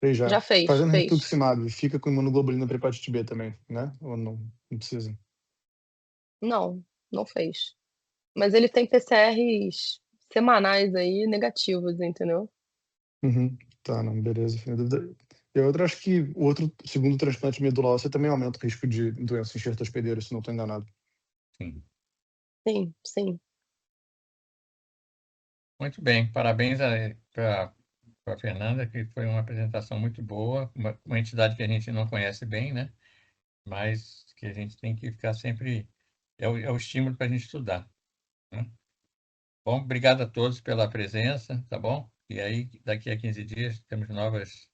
Fez já. Já fez. Fazendo rituximab, fica com imunoglobulina para hepatite B também, né? Ou não? Não precisa? Não fez. Mas ele tem PCRs semanais aí negativos, entendeu? Uhum. Tá, não, beleza. E a outra, acho que o outro, segundo transplante de medula óssea, também aumenta o risco de doença enxerto hospedeiro, se não estou enganado. Sim. Sim. Muito bem. Parabéns para a Fernanda, que foi uma apresentação muito boa, uma entidade que a gente não conhece bem, né? Mas que a gente tem que ficar sempre... É o estímulo para a gente estudar, né? Bom, obrigado a todos pela presença, tá bom? E aí, daqui a 15 dias, temos novas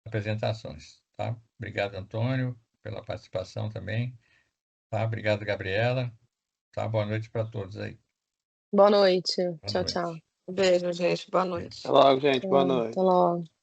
apresentações, tá? Obrigado, Antônio, pela participação também, tá? Obrigado, Gabriela, tá? Boa noite para todos aí. Boa noite. Boa Tchau. noite. Beijo, gente. Boa noite. Até logo, gente. Boa noite. Até logo.